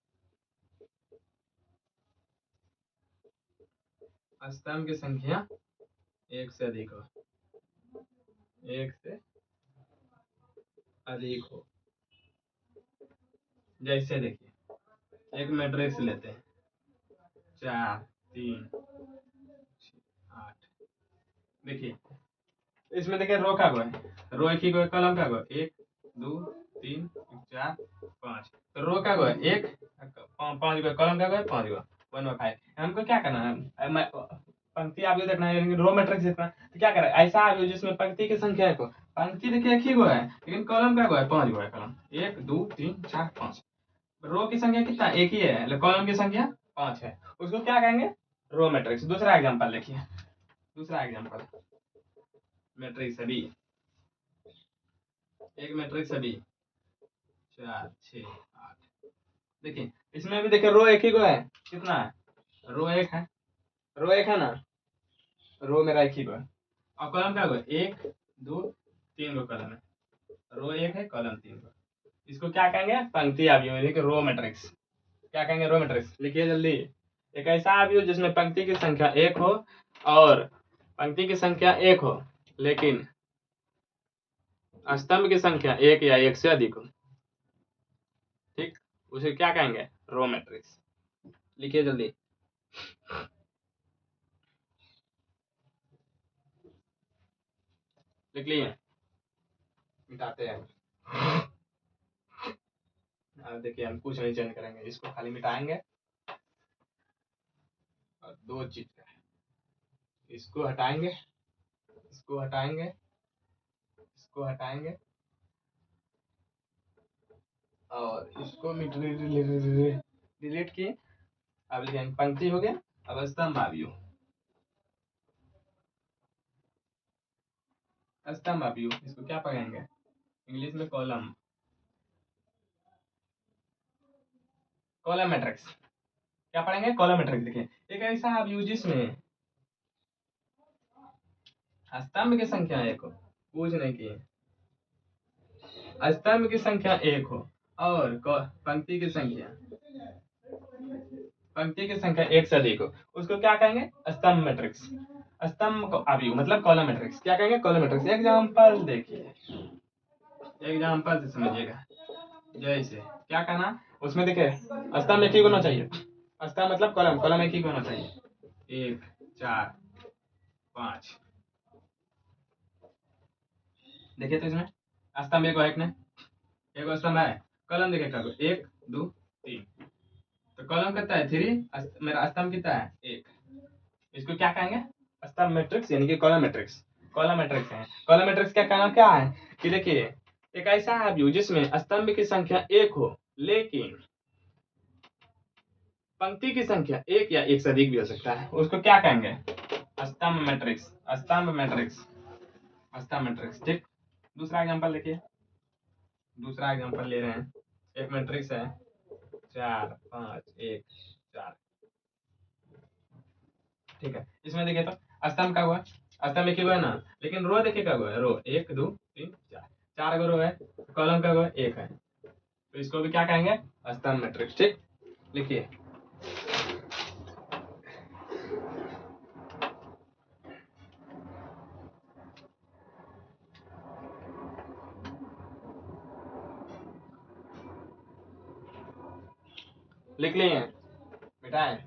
स्तंभ की संख्या एक से अधिक हो, एक से अधिक हो। जैसे देखिए एक मैट्रिक्स लेते हैं, 4 3 8। देखिए इसमें देखिए रो का गो है, रो एक ही गो है, कॉलम का गो है, 1 2 3 4 5। तो रो का गो है 1, 5 गो, कॉलम का गो है 5 गो, 1 और 5। हमको क्या करना है, पंक्ति आपको देखना है, यानी रो मैट्रिक्स देखना है। तो क्या करें, ऐसा आगे जिसमें पंक्ति की संख्या है, पंक्ति देखिए एक ही गो है लेकिन कॉलम का गो है 5 गो है, कॉलम 1 2 3 4 5। रो की संख्या कितना, एक ही है, कॉलम की संख्या 5 है, उसको क्या कहेंगे, रो मैट्रिक्स। दूसरा एग्जांपल देखिए, दूसरा एग्जांपल मैट्रिक्स है बी, एक मैट्रिक्स है बी, 4 6 8। देखिए इसमें भी देखिए रो एक ही गो है, कितना है, रो एक है, रो एक है ना, रो मेरा एक ही गो है, और कॉलम क्या गो है, 1 2 3 गो कॉलम है, रो एक है, कॉलम 3 गो। इसको क्या कहेंगे, पंक्ति अवयव, रो मैट्रिक्स। क्या कहेंगे, रो मैट्रिक्स। लिखिए जल्दी, एक ऐसा अवयव जिसमें पंक्ति की संख्या एक हो और पंक्ति की संख्या एक हो लेकिन स्तंभ की संख्या एक या एक से अधिक हो। ठीक, उसे क्या कहेंगे, रो मैट्रिक्स। लिखिए जल्दी, लिख लिए, मिटाते हैं। अब देखिए हम कुछ नहीं चेंज करेंगे, इसको खाली मिटाएंगे और दो चीज का है, इसको हटाएंगे, इसको हटाएंगे, इसको हटाएंगे और इसको डिलीट किए। अब लिखेंगे पंक्ति हो गया, अब स्तंभ अवयव, स्तंभ अवयव इसको क्या पढ़ेंगे, इंग्लिश में कॉलम, कॉलम मैट्रिक्स। क्या पढ़ेंगे, कॉलम मैट्रिक्स। देखिए एक ऐसा अवयव जिसमें स्तंभ की संख्या एक हो, कुछ नहीं किए, स्तंभ की संख्या एक हो और पंक्ति की संख्या, पंक्ति की संख्या एक से अधिक हो, उसको क्या कहेंगे, स्तंभ मैट्रिक्स। स्तंभ अवयव मतलब कॉलम मैट्रिक्स, क्या कहेंगे, कॉलम मैट्रिक्स। एग्जांपल देखिए, एग्जांपल से समझिएगा। जैसे क्या कहना, उसमें देखिए स्तंभ एक ही होना चाहिए, स्तंभ मतलब कॉलम, कॉलम एक ही होना चाहिए, 1 4 5। देखिए तो इसमें स्तंभ एक है, एक स्तंभ है, कॉलम देखिए क्या, 1 2 3। तो कॉलम कितना है 3, मेरा स्तंभ कितना है 1। इसको क्या कहेंगे, स्तंभ मैट्रिक्स यानी कि कॉलम मैट्रिक्स। कॉलम मैट्रिक्स है, कॉलम मैट्रिक्स का कहना क्या है कि देखिए एक ऐसा अवयव जिसमें स्तंभ की संख्या एक हो लेकिन पंक्ति की संख्या एक या एक से अधिक भी हो सकता है, उसको क्या कहेंगे, स्तंभ मैट्रिक्स, स्तंभ मैट्रिक्स, स्तंभ मैट्रिक्स। ठीक, दूसरा एग्जांपल देखिए, दूसरा एग्जांपल ले रहे हैं, एक मैट्रिक्स है 4 5 1 4। ठीक है, इसमें देखिए तो स्तंभ का हुआ, स्तंभ एक ही हुआ है ना, लेकिन रो देखिए का हुआ है, रो 1 2 3 4, 4 गो रो है, कॉलम का हुआ एक है, तो इसको भी क्या कहेंगे, स्तंभ मैट्रिक्स। ठीक, लिखिए, लिख लिए, मिटाएं,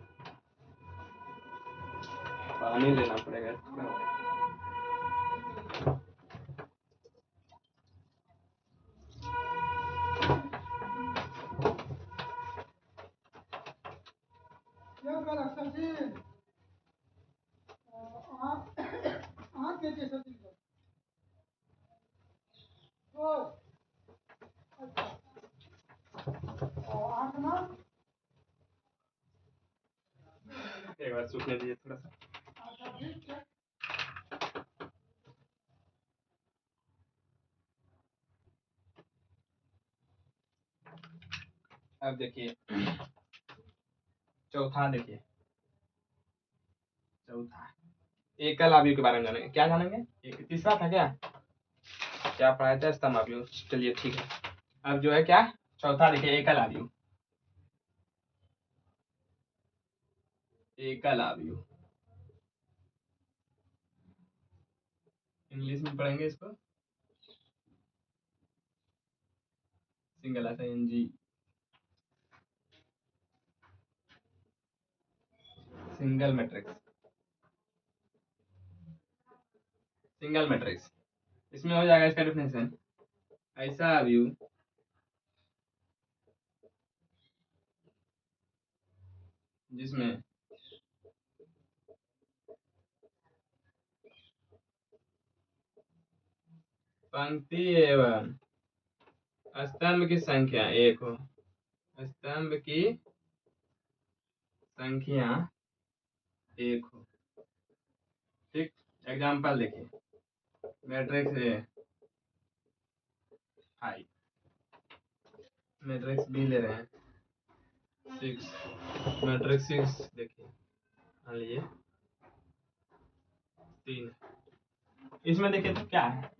पानी लेना पड़ेगा थोड़ा। एक बार सूखने दीजिए थोड़ा सा। अब देखिए चौथा, देखिए चौथा एकल आव्यूह के बारे में जानेंगे। क्या जानेंगे? एक तीसरा था क्या पढ़ाया था? स्तंभ आव्यूह। चलिए ठीक है। अब जो है क्या, चौथा देखिए एकल आव्यूह। एकल आव्यूह इंग्लिश में पढ़ेंगे इसको single SING single matrix. Single matrix इसमें हो जाएगा इसका डेफिनेशन, ऐसा आव्यूह जिसमें पंक्ति एवं स्तंभ की संख्या एक हो। स्तंभ की संख्या एक हो। ठीक, एग्जाम्पल देखिए, मैट्रिक्स ए 5, मैट्रिक्स बी ले रहे हैं 6, मैट्रिक्स 6 देखिए मान लीजिए 3। इसमें देखिए तो क्या है,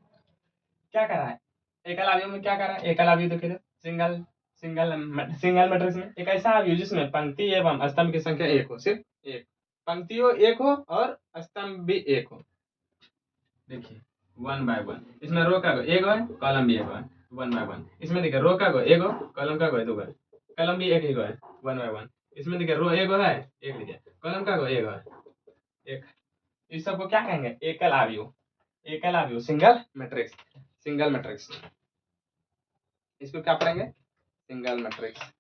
क्या कर रहा है एकल आव्यूह में? क्या कर रहा है एकल आव्यूह? देखिए तो सिंगल सिंगल मैट्रिक्स में एक ऐसा आव्यूह जिसमें पंक्ति एवं स्तंभ की संख्या एक हो, सिर्फ एक पंक्ति हो, एक हो और स्तंभ भी एक हो। देखिए 1 बाय 1, इसमें रो का एक है, कॉलम भी एक है 1 बाय 1। इसमें देखिए रो का एक हो, कॉलम का दो है, कॉलम भी एक ही है 1 बाय 1। इसमें देखिए रो एक है, एक लिखिए, कॉलम का एक है एक। इस सबको क्या कहेंगे? एकल आव्यूह। एकल आव्यूह सिंगल मैट्रिक्स। सिंगल मैट्रिक्स इसको क्या पढ़ेंगे? Single matrix.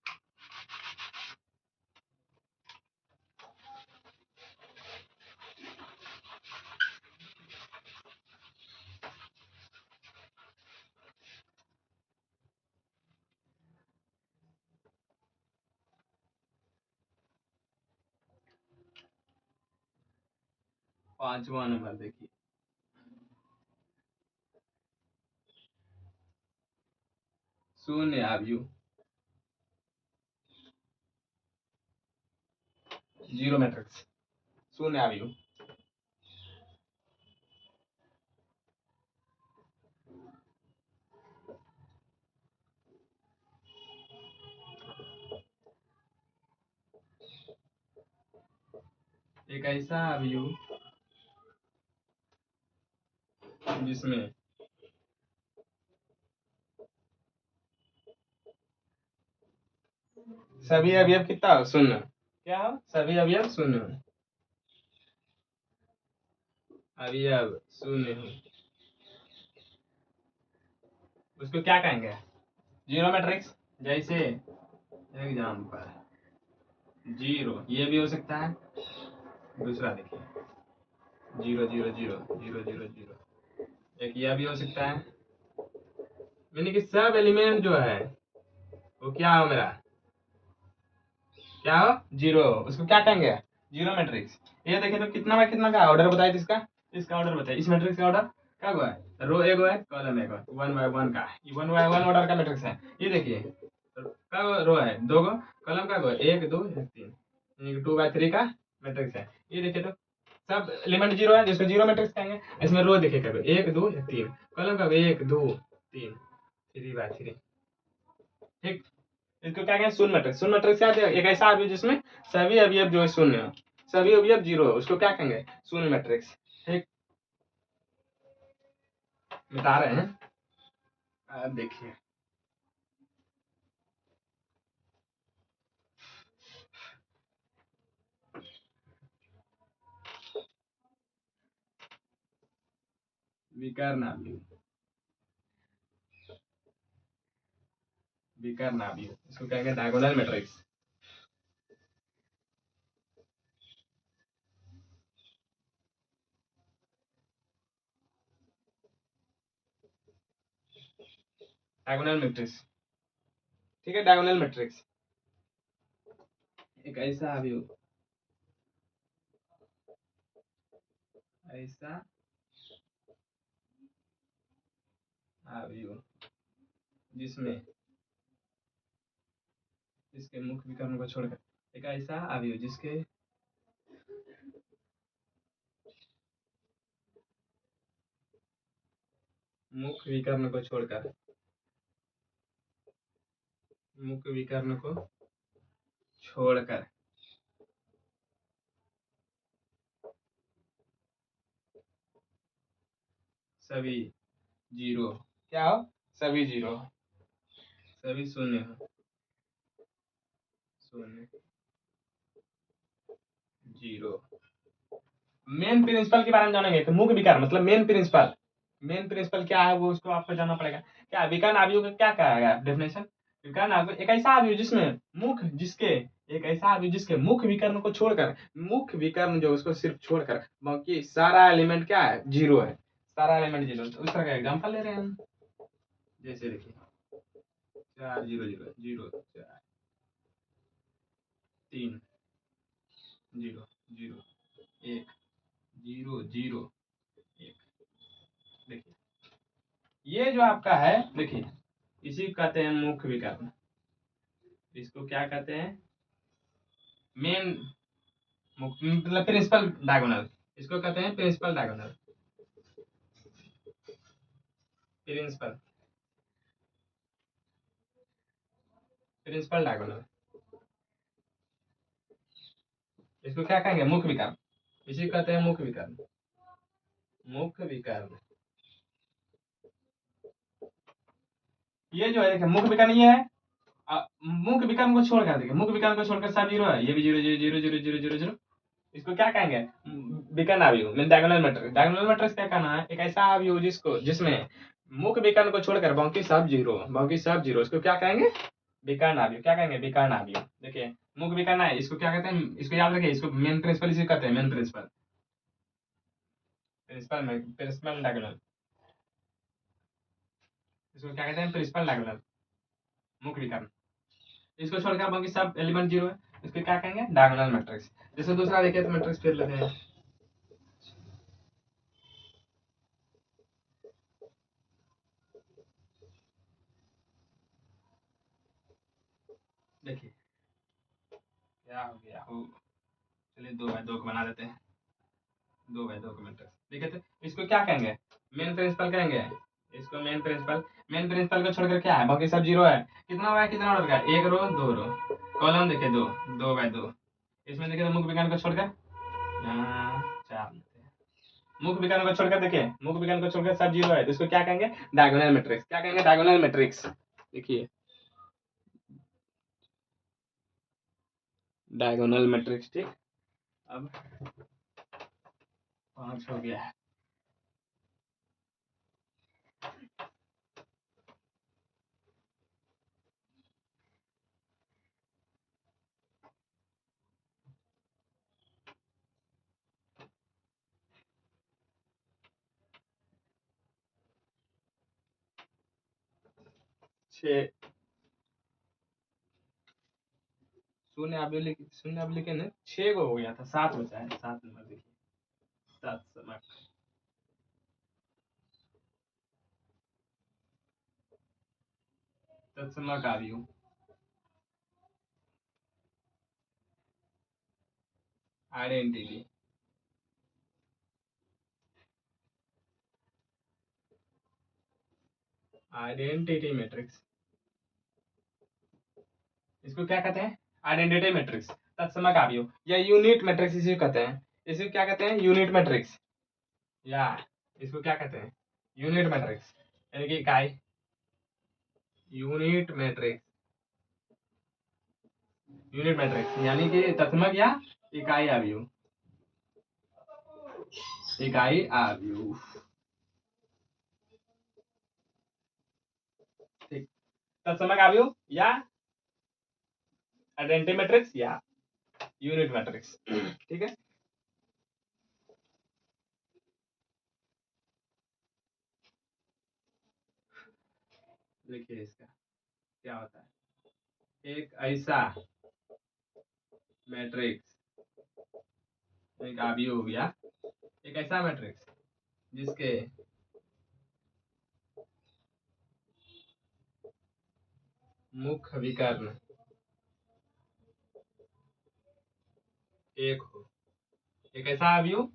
पांचवा नंबर देखिए, शून्य आव्यूह, जीरो मैट्रिक्स, शून्य आव्यूह। एक ऐसा आव्यूह जिसमें सभी अवयव कितना हो? शून्य। क्या हो? सभी अवयव शून्य हो। अवयव शून्य हो, उसको क्या कहेंगे? Zero matrix. जैसे एग्जाम्पल 0, ये भी हो सकता है। दूसरा देखिए 0 0 0 0 0 0, एक यह भी हो सकता है। यानी कि सब एलिमेंट जो है वो क्या हो मेरा? क्या हो? जीरो। उसको क्या कहेंगे? Zero matrix. ये देखिए तो कितना बाय कितना का ऑर्डर बताइए इसका, इसका ऑर्डर बताइए। इस मैट्रिक्स का ऑर्डर क्या हुआ है? रो एक है, कॉलम एक है, 1 बाय 1 का, ये 1 बाय 1 ऑर्डर का मैट्रिक्स है। ये देखिए का रो है, दो गो कॉलम का, 1 2 3, यानी 2 बाय 3 का मैट्रिक्स है। ये देखिए तो सब एलिमेंट जीरो है, जिसको जीरो मैट्रिक्स कहेंगे। इसमें रो देखिए क्या 1 2 3, कॉलम का 1 2 3, 3 बाय 3। ठीक, इसको क्या कहें? शून्य मैट्रिक्स। शून्य मैट्रिक्स क्या है? एक ऐसा अवयव जिसमें सभी अवयव जो है शून्य हो, सभी अवयव जीरो है, उसको क्या कहेंगे? शून्य मैट्रिक्स। ठीक, बता रहे हैं। अब देखिए विकर्ण आव्यूह, विकर्ण आव्यूह इसको कहेंगे डायगोनल मैट्रिक्स। डायगोनल मैट्रिक्स, ठीक है, डायगोनल मैट्रिक्स एक ऐसा अवयव, ऐसा अवयव जिसमें, जिसके मुख्य विकर्ण को छोड़कर, एक ऐसा अवयव जिसके मुख्य विकर्ण को छोड़कर, मुख्य विकर्ण को छोड़कर सभी जीरो, क्या हो, सभी जीरो, सभी शून्य हो, शून्य जीरो। मेन प्रिंसिपल के बारे में जानेंगे कि मुख्य विकार मतलब मेन प्रिंसिपल, मेन प्रिंसिपल क्या है वो उसको आपको जानना पड़ेगा। क्या विकर्ण अवयव का क्या कहेगा डेफिनेशन, विकर्ण अवयव एक ऐसा अवयव जिसमें मुख्य, जिसके, एक ऐसा अवयव जिसके मुख्य विकर्ण को छोड़कर, मुख्य विकर्ण जो उसको सिर्फ छोड़कर बाकी सारा एलिमेंट क्या है, जीरो है, सारा एलिमेंट जीरो। तो उस तरह का एग्जांपल ले रहे हैं हम, जैसे देखिए 4 0 0 0 4 3 0 0 1 0 0 1। देखिए ये जो आपका है, देखिए इसी को कहते हैं मुख्य विकर्ण, इसको क्या कहते हैं, मेन मतलब प्रिंसिपल डायगोनल, इसको कहते हैं principal diagonal, principal, principal diagonal, इसको क्या कहेंगे, मुख्य विकर्ण, इसी को कहते हैं मुख्य विकर्ण, मुख्य विकर्ण। ये जो है देखिए मुख्य विकर्ण ये है, मुख्य विकर्ण को छोड़कर, देखिए मुख्य विकर्ण को छोड़कर सब जीरो है, ये भी zero zero zero zero zero zero zero, इसको क्या कहेंगे, विकर्ण अवयव mean diagonal matrix. Diagonal matrix क्या कहना है, एक ऐसा अवयव जिसको, जिसमें मुख्य विकर्ण को छोड़कर बाकी सब जीरो, बाकी सब जीरो, इसको क्या कहेंगे, विकर्ण अवयव, क्या कहेंगे, विकर्ण अवयव। देखिए मुख्य विकर्ण है, इसको क्या कहते हैं, इसको याद रखिए, इसको मेन प्रिंसिपल इसे कहते हैं, मेन प्रिंसिपल, प्रिंसिपल में प्रिंसिपल डायगोनल, इसको क्या कहते हैं, प्रिंसिपल डायगोनल, मुख्य विकर्ण, इसको छोड़कर बाकी सब एलिमेंट जीरो है, इसको क्या कहेंगे, डायगोनल मैट्रिक्स। जैसे दूसरा देखिए तो मैट्रिक्स फिर लेते हैं, देखिए क्या हो गया हो, चलिए 2 बाय 2 को बना देते हैं, 2 बाय 2 का मैट्रिक्स। देखिए तो इसको क्या कहेंगे, मेन प्रिंसिपल कहेंगे, इसको मेन प्रिंसिपल, मेन प्रिंसिपल को छोड़कर क्या है, बाकी सब जीरो है, कितना हुआ है, कितना ऑर्डर का, 1 रो 2 रो, कॉलम देखिए 2, 2 बाय 2, इसमें देखिए तो मुख्य विकर्ण को छोड़कर यहाँ 4 लेते हैं, मुख्य विकर्ण को छोड़कर, देखिए मुख्य विकर्ण को छोड़कर सब जीरो है, तो इसको क्या कहेंगे, डायगोनल मैट्रिक्स, क्या कहेंगे, डायगोनल मैट्रिक्स। देखिए डायगोनल मैट्रिक्स, ठीक। अब 5 हो गया है, 6 शून्य अब लिखे ना, 6 को हो गया था, 7 बचा है, 7 नंबर देखिए, 7 समाप्त, तत्समक अवयव, आइडेंटिटी, आइडेंटिटी मैट्रिक्स, इसको क्या कहते हैं, आइडेंटिटी मैट्रिक्स, तत्समक अवयव या यूनिट मैट्रिक्स इसे कहते हैं, इसे क्या कहते हैं, यूनिट मैट्रिक्स, या इसको क्या कहते हैं, यूनिट मैट्रिक्स, यानी कि इकाई, यूनिट मैट्रिक्स, यूनिट मैट्रिक्स यानी कि तत्समक या इकाई अवयव, इकाई अवयव, ठीक, तत्समक अवयव या आइडेंटिटी मैट्रिक्स या यूनिट मैट्रिक्स, ठीक है। देखिए इसका क्या होता है। एक ऐसा मैट्रिक्स एक अवयव हो गया, एक ऐसा मैट्रिक्स जिसके मुख्य विकर्ण एक हो। एक ऐसा अवयव,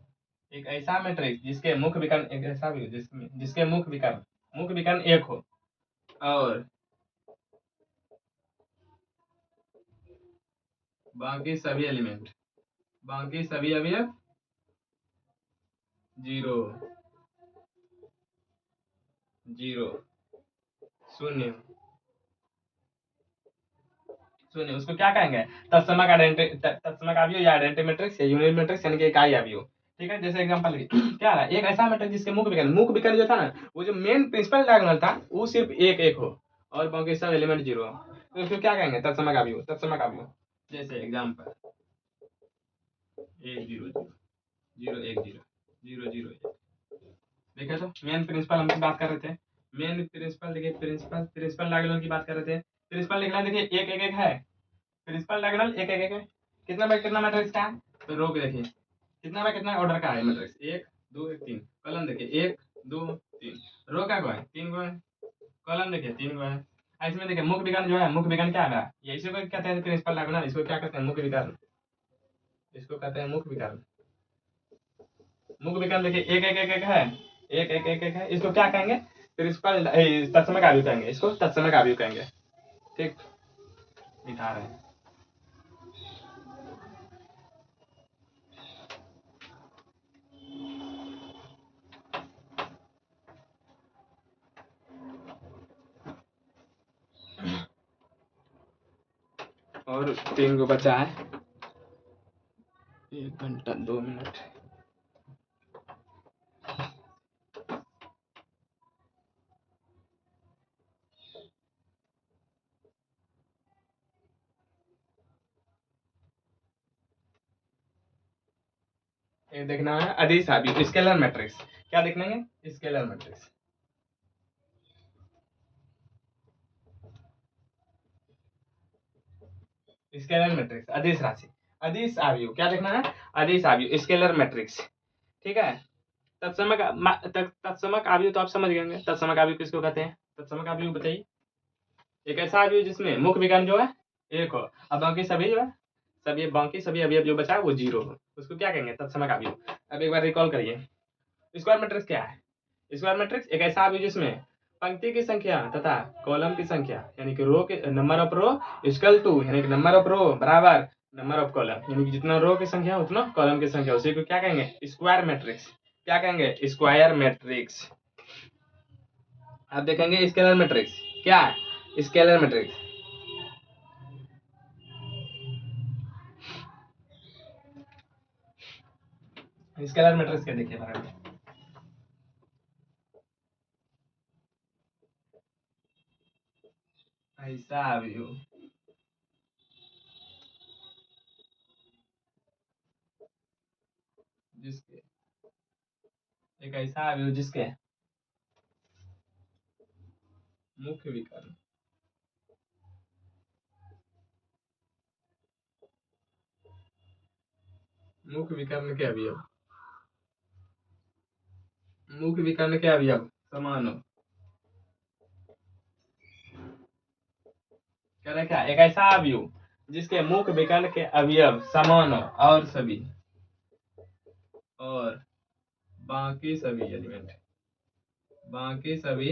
एक ऐसा मैट्रिक्स जिसके मुख्य विकर्ण, एक ऐसा अवयव जिसके मुख्य विकर्ण एक हो और बाकी सभी अवयव जीरो जीरो शून्य शून्य, उसको क्या कहेंगे? तत्समक अवयव या आइडेंटिटी मैट्रिक्स या यूनिट मैट्रिक्स यानी कि इकाई अवयव। ठीक है, जैसे एग्जांपल क्या रहा, एक ऐसा मैट्रिक्स जिसके मुख्य विकर्ण जो था ना, वो जो मेन प्रिंसिपल डायगोनल था वो सिर्फ एक एक हो और बाकी सब एलिमेंट जीरो हो, तो उसको क्या कहेंगे? तत्समक अवयव। जैसे एग्जांपल 1 0 0 0 1 0 0 0 1। देखिए तो मेन प्रिंसिपल हम बात कर रहे थे, मेन प्रिंसिपल देखिए, प्रिंसिपल डायगोनल की बात कर रहे थे। प्रिंसिपल लिखना देखिए, एक एक एक है, प्रिंसिपल डायगोनल एक एक एक है। कितना बाय कितना मैट्रिक्स का है? तो रो के देखिए कितना बाय कितना ऑर्डर का है मैट्रिक्स, 1 2 1 3। कॉलम देखिए 1 2 3, रो का गो है 3 गो है, कॉलम देखिए 3 गो है। इसमें देखिए मुख्य विकर्ण जो है, मुख्य विकर्ण क्या है? ये इसी को कहते हैं प्रिंसिपल डायगोनल, इसको क्या कहते हैं? मुख्य विकर्ण, इसको कहते हैं मुख्य विकर्ण। मुख्य विकर्ण देखिए एक एक एक एक है, एक एक एक एक है, इसको क्या कहेंगे? प्रिंसिपल तत्समक अवयव कहेंगे, इसको तत्समक अवयव कहेंगे। ठीक, दिखा रहे हैं। और 3 गो बचा है, 1 घंटा 2 मिनट। ये देखना है अदिश अवयव, स्केलर मैट्रिक्स। क्या देखना है? Scalar matrix. स्केलर मैट्रिक्स, अदिश राशि, अदिश अवयव। क्या देखना है? अदिश अवयव, स्केलर मैट्रिक्स। ठीक है, तत्समक अवयव तो आप समझ गए होंगे। तत्समक अवयव किसको कहते हैं? तत्समक अवयव बताइए। एक ऐसा अवयव जिसमें मुख्य विकर्ण जो है एक हो और बाकी सभी जो है, बाकी सभी अवयव जो बचा है वो जीरो हो, उसको क्या कहेंगे? तत्समक अवयव। अब एक बार रिकॉल करिए, स्क्वायर मैट्रिक्स क्या है? स्क्वायर मैट्रिक्स एक ऐसा अवयव जिसमें पंक्ति की संख्या तथा कॉलम की संख्या यानी कि रो के number of row equal to, यानी कि नंबर ऑफ रो बराबर नंबर ऑफ कॉलम, यानी कि जितना रो की संख्या उतना कॉलम की संख्या, उसी को क्या कहेंगे? Square matrix. क्या कहेंगे? Square matrix. आप देखेंगे स्केलर मैट्रिक्स क्या है? Scalar matrix. स्केलर मैट्रिक्स क्या देखिए बारे में, ऐसा अवयव जिसके, एक ऐसा अवयव जिसके मुख्य विकर्ण मुख्य विकर्ण के अवयव समान हो। कह रहे क्या? एक ऐसा अवयव जिसके मुख्य विकर्ण के अवयव समान हो और बाकी सभी एलिमेंट, बाकी सभी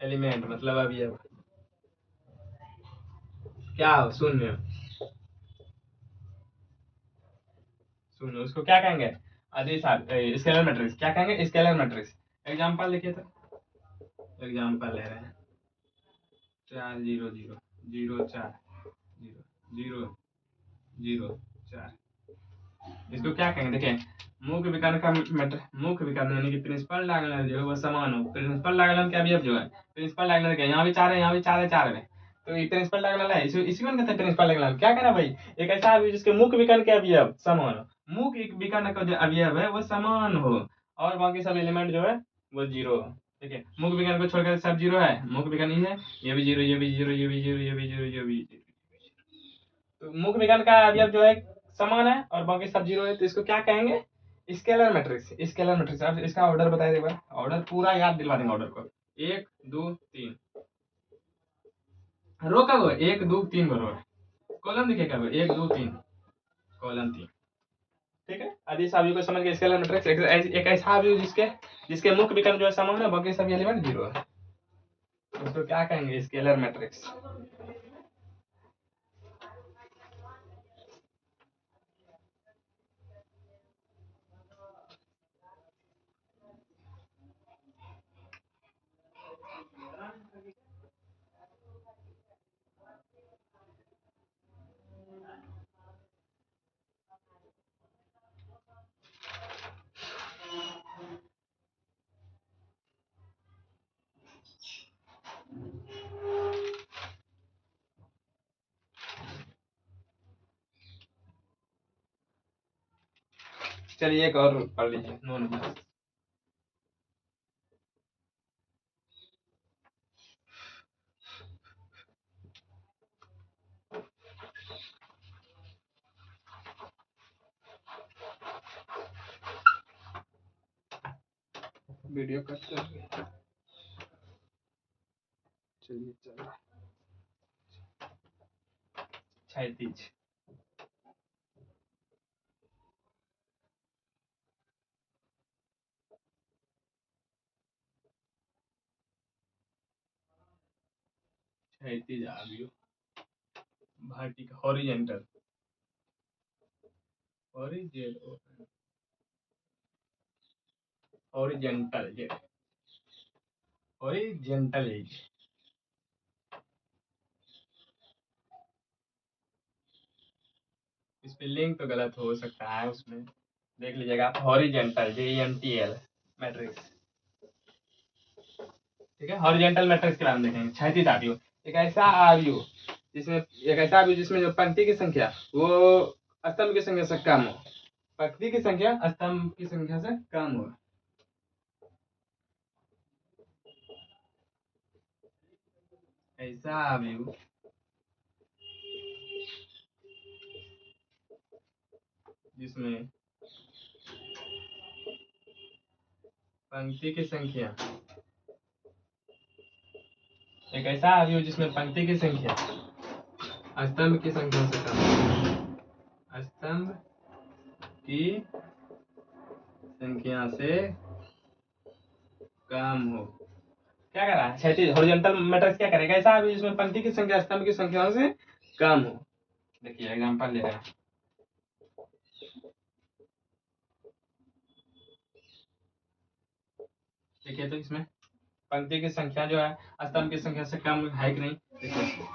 एलिमेंट मतलब अवयव क्या हो? शून्य शून्य, उसको क्या कहेंगे? अदिश स्केलर मैट्रिक्स। क्या कहेंगे? Scalar matrix. एग्जांपल लिखिए तो, एग्जांपल ले रहे हैं 4 0 0 0 4 0 0 0 4। इसको क्या कहेंगे? देखिए मुख्य विकर्ण का मुख्य विकर्ण यानी कि प्रिंसिपल डायगोनल जो है वो समान हो। प्रिंसिपल डायगोनल के अवयव जो है, प्रिंसिपल डायगोनल के यहाँ भी 4 है, यहाँ भी 4 है, 4 में, तो ये प्रिंसिपल डायगोनल है, इसी को कहते हैं प्रिंसिपल डायगोनल। क्या कहना भाई? एक ऐसा अवयव जिसके मुख्य विकर्ण के अवयव समान हो, मुख्य विकर्ण का जो अवयव है वो समान हो और बाकी सब एलिमेंट जो है वो जीरो है। ठीक है, मुख्य विकर्ण को छोड़कर सब जीरो है, मुख्य विकर्ण ये है, ये भी जीरो, ये भी जीरो, ये भी जीरो, ये भी जीरो, ये भी जीरो। तो मुख्य विकर्ण का अवयव जो है समान है और बाकी सब जीरो है, तो इसको क्या कहेंगे? Scalar matrix. Scalar matrix. अब इसका ऑर्डर बताइए एक बार, ऑर्डर पूरा याद दिलवा देंगे ऑर्डर को। 1 2 3 रो कब हो? 1 2 3 रो है। कॉलम देखिए कब 1 2 3 कॉलम 3। ठीक है, अधिस अवयव को समझ के स्केलर मैट्रिक्स एक ऐसा अवयव जिसके जिसके मुख्य विकर्ण जो है समान है, बाकी सभी एलिमेंट जीरो है, उसको क्या कहेंगे? Scalar matrix. चलिए एक और पढ़ लीजिए, 9 नंबर। वीडियो कट कर रही है। चलिए चलो 36। क्षैतिज अवयव वर्टिकल हॉरिजॉन्टल हॉरिजॉन्टल ये हॉरिजॉन्टल एज। स्पेलिंग तो गलत हो सकता है, उसमें देख लीजिएगा। Horizontal JENTL matrix. ठीक है, हॉरिजॉन्टल मैट्रिक्स के बारे में देखेंगे। क्षैतिज अवयव एक ऐसा अवयव जिसमें जो पंक्ति की संख्या वो स्तंभ की संख्या से कम हो। पंक्ति की संख्या स्तंभ की संख्या से कम हो। ऐसा अवयव जिसमें पंक्ति की संख्या एक ऐसा अवयव जिसमें पंक्ति की संख्या स्तंभ की संख्या से कम हो। स्तंभ की संख्या से कम हो। क्या कर रहा है? क्षैतिज हॉरिजॉन्टल मैट्रिक्स क्या करेगा? ऐसा अवयव जिसमें पंक्ति की संख्या स्तंभ की संख्या से कम हो। देखिए एग्जांपल ले रहे हैं। देखिए तो इसमें पंक्ति की संख्या जो है स्तंभ की संख्या से कम है कि नहीं? देखिए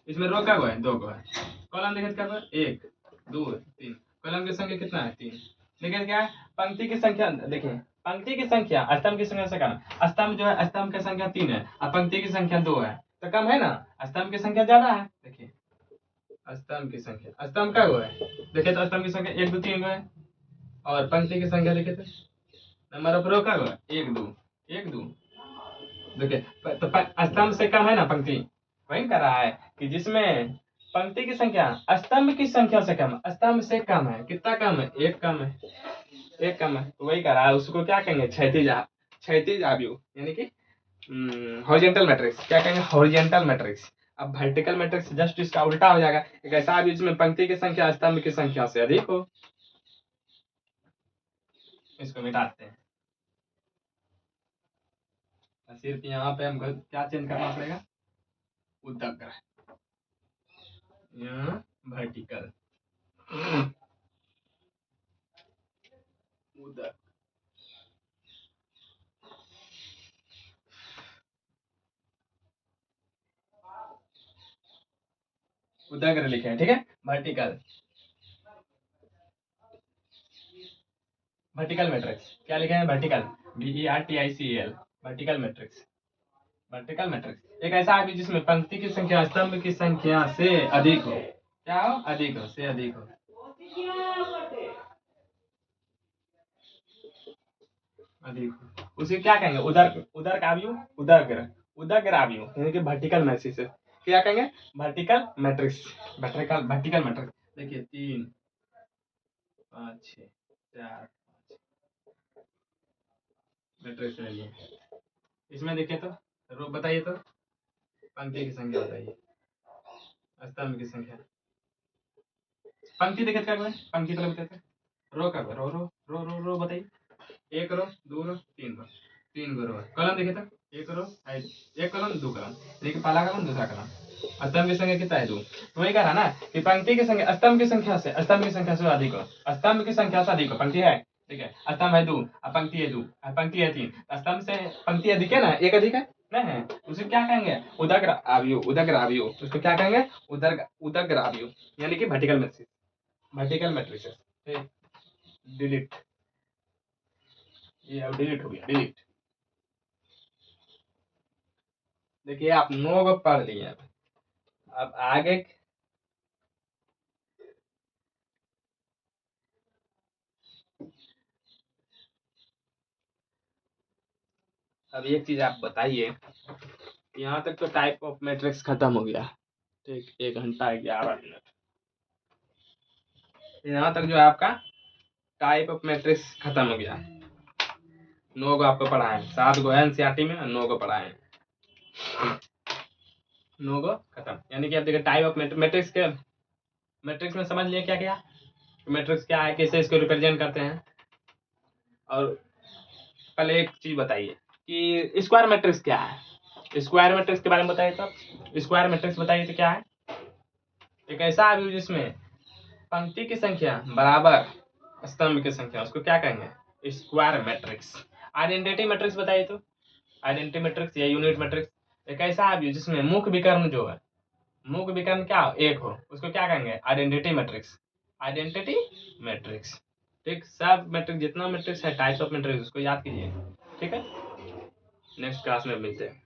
इसमें रो का गो है, 2 गो है। कॉलम देखिए क्या है? 1 2 3। कॉलम की संख्या कितना है? 3। लेकिन क्या है? पंक्ति की संख्या देखिए, पंक्ति की संख्या स्तंभ की संख्या से कम है। स्तंभ जो है स्तंभ की संख्या 3 है और पंक्ति की संख्या 2 है, तो कम है ना? स्तंभ की संख्या ज्यादा है। देखिए स्तंभ की संख्या, स्तंभ का गो है देखिए, तो स्तंभ की संख्या 1 2 3 गो है और पंक्ति की संख्या देखिए तो नंबर ऑफ रो का गो है 1 2 1 2। देखिए तो स्तंभ से कम है ना पंक्ति। वही कर रहा है कि जिसमें पंक्ति की संख्या स्तंभ की संख्या से कम, स्तंभ से कम है। कितना कम है? 1 कम है, 1 कम है। तो वही कर रहा है, उसको क्या कहेंगे? क्षैतिज अवयव, यानी कि हॉरिजॉन्टल मैट्रिक्स। क्या कहेंगे? Horizontal matrix. अब वर्टिकल मैट्रिक्स जस्ट इसका उल्टा हो जाएगा। एक ऐसा अवयव जिसमें पंक्ति की संख्या स्तंभ की संख्या से अधिक हो। इसको मिटाते हैं। सिर्फ यहाँ पे हमको क्या चेंज करना पड़ेगा? उदग्र, यहाँ वर्टिकल उदग्र। उदग्र लिखे हैं, ठीक है। वर्टिकल वर्टिकल मैट्रिक्स क्या लिखे हैं? Vertical VERTICAL vertical matrix. Vertical matrix एक ऐसा अवयव जिसमें पंक्ति की संख्या स्तंभ की संख्या से अधिक हो। क्या हो? अधिक हो, से अधिक हो। अधिक, उसे क्या कहेंगे? उदरकाव्यू, उदरग्राव्यू यानी कि वर्टिकल मैट्रिक्स। क्या कहेंगे? Vertical matrix, vertical matrix. देखिए 3 5 6 4 मैट्रिक्स ले लिए। इसमें देखिए तो रो बताइए तो, पंक्ति की संख्या बताइए, स्तंभ की संख्या। पंक्ति देखिए क्या है, पंक्ति पहले बताते, रो का रो रो रो रो रो बताइए। 1 रो 2 रो 3 रो, 3 गो रो है। कलम देखिए तो, 1 रो 1 कलम 2 कलम, देखिए पहला कलम दूसरा कलम। स्तंभ की संख्या कितना है? 2। तो वही कह रहा ना कि पंक्ति की संख्या स्तंभ की संख्या से अधिक हो, स्तंभ की संख्या से अधिक हो। पंक्ति है, ठीक है, स्तंभ है 2 और पंक्ति है 2 और पंक्ति है 3, स्तंभ से पंक्ति अधिक है ना, एक अधिक है नहीं है, उसे क्या कहेंगे? उदग्राव्यू, उदग्राव्यू। उसको क्या कहेंगे? उदग्राव्यू यानी कि vertical matrix, vertical matrix. Delete, ये अब डिलीट हो गया, डिलीट। देखिए आप 9 को पढ़ लिए, अब आगे अब एक चीज आप बताइए, यहाँ तक तो टाइप ऑफ मैट्रिक्स खत्म हो गया, ठीक, 1 घंटा 11 मिनट। यहाँ तक जो है आपका टाइप ऑफ मैट्रिक्स खत्म हो गया। 9 को आपको पढ़ाए, 7 को एनसीईआरटी में, 9 को पढ़ाए, 9 को खत्म। यानी कि आप देखिए टाइप ऑफ मैट्रिक्स के, मैट्रिक्स में समझ लिए क्या क्या, मैट्रिक्स क्या है, कैसे इसको रिप्रेजेंट करते हैं। और पहले एक चीज बताइए कि स्क्वायर मैट्रिक्स क्या है। स्क्वायर मैट्रिक्स के बारे में बताइए तो, स्क्वायर मैट्रिक्स बताइए तो क्या है? एक ऐसा अवयव जिसमें पंक्ति की संख्या बराबर स्तंभ की संख्या, उसको क्या कहेंगे? Square matrix. आइडेंटिटी मैट्रिक्स बताइए तो, आइडेंटिटी मैट्रिक्स या यूनिट मैट्रिक्स, एक ऐसा अवयव जिसमें मुख्य विकर्ण जो है, मुख्य विकर्ण क्या एक हो, उसको क्या कहेंगे? Identity matrix, identity matrix. ठीक, सब मैट्रिक्स, जितना मैट्रिक्स है टाइप्स ऑफ मैट्रिक्स, उसको याद कीजिए, ठीक है। नेक्स्ट क्लास में मिलते हैं।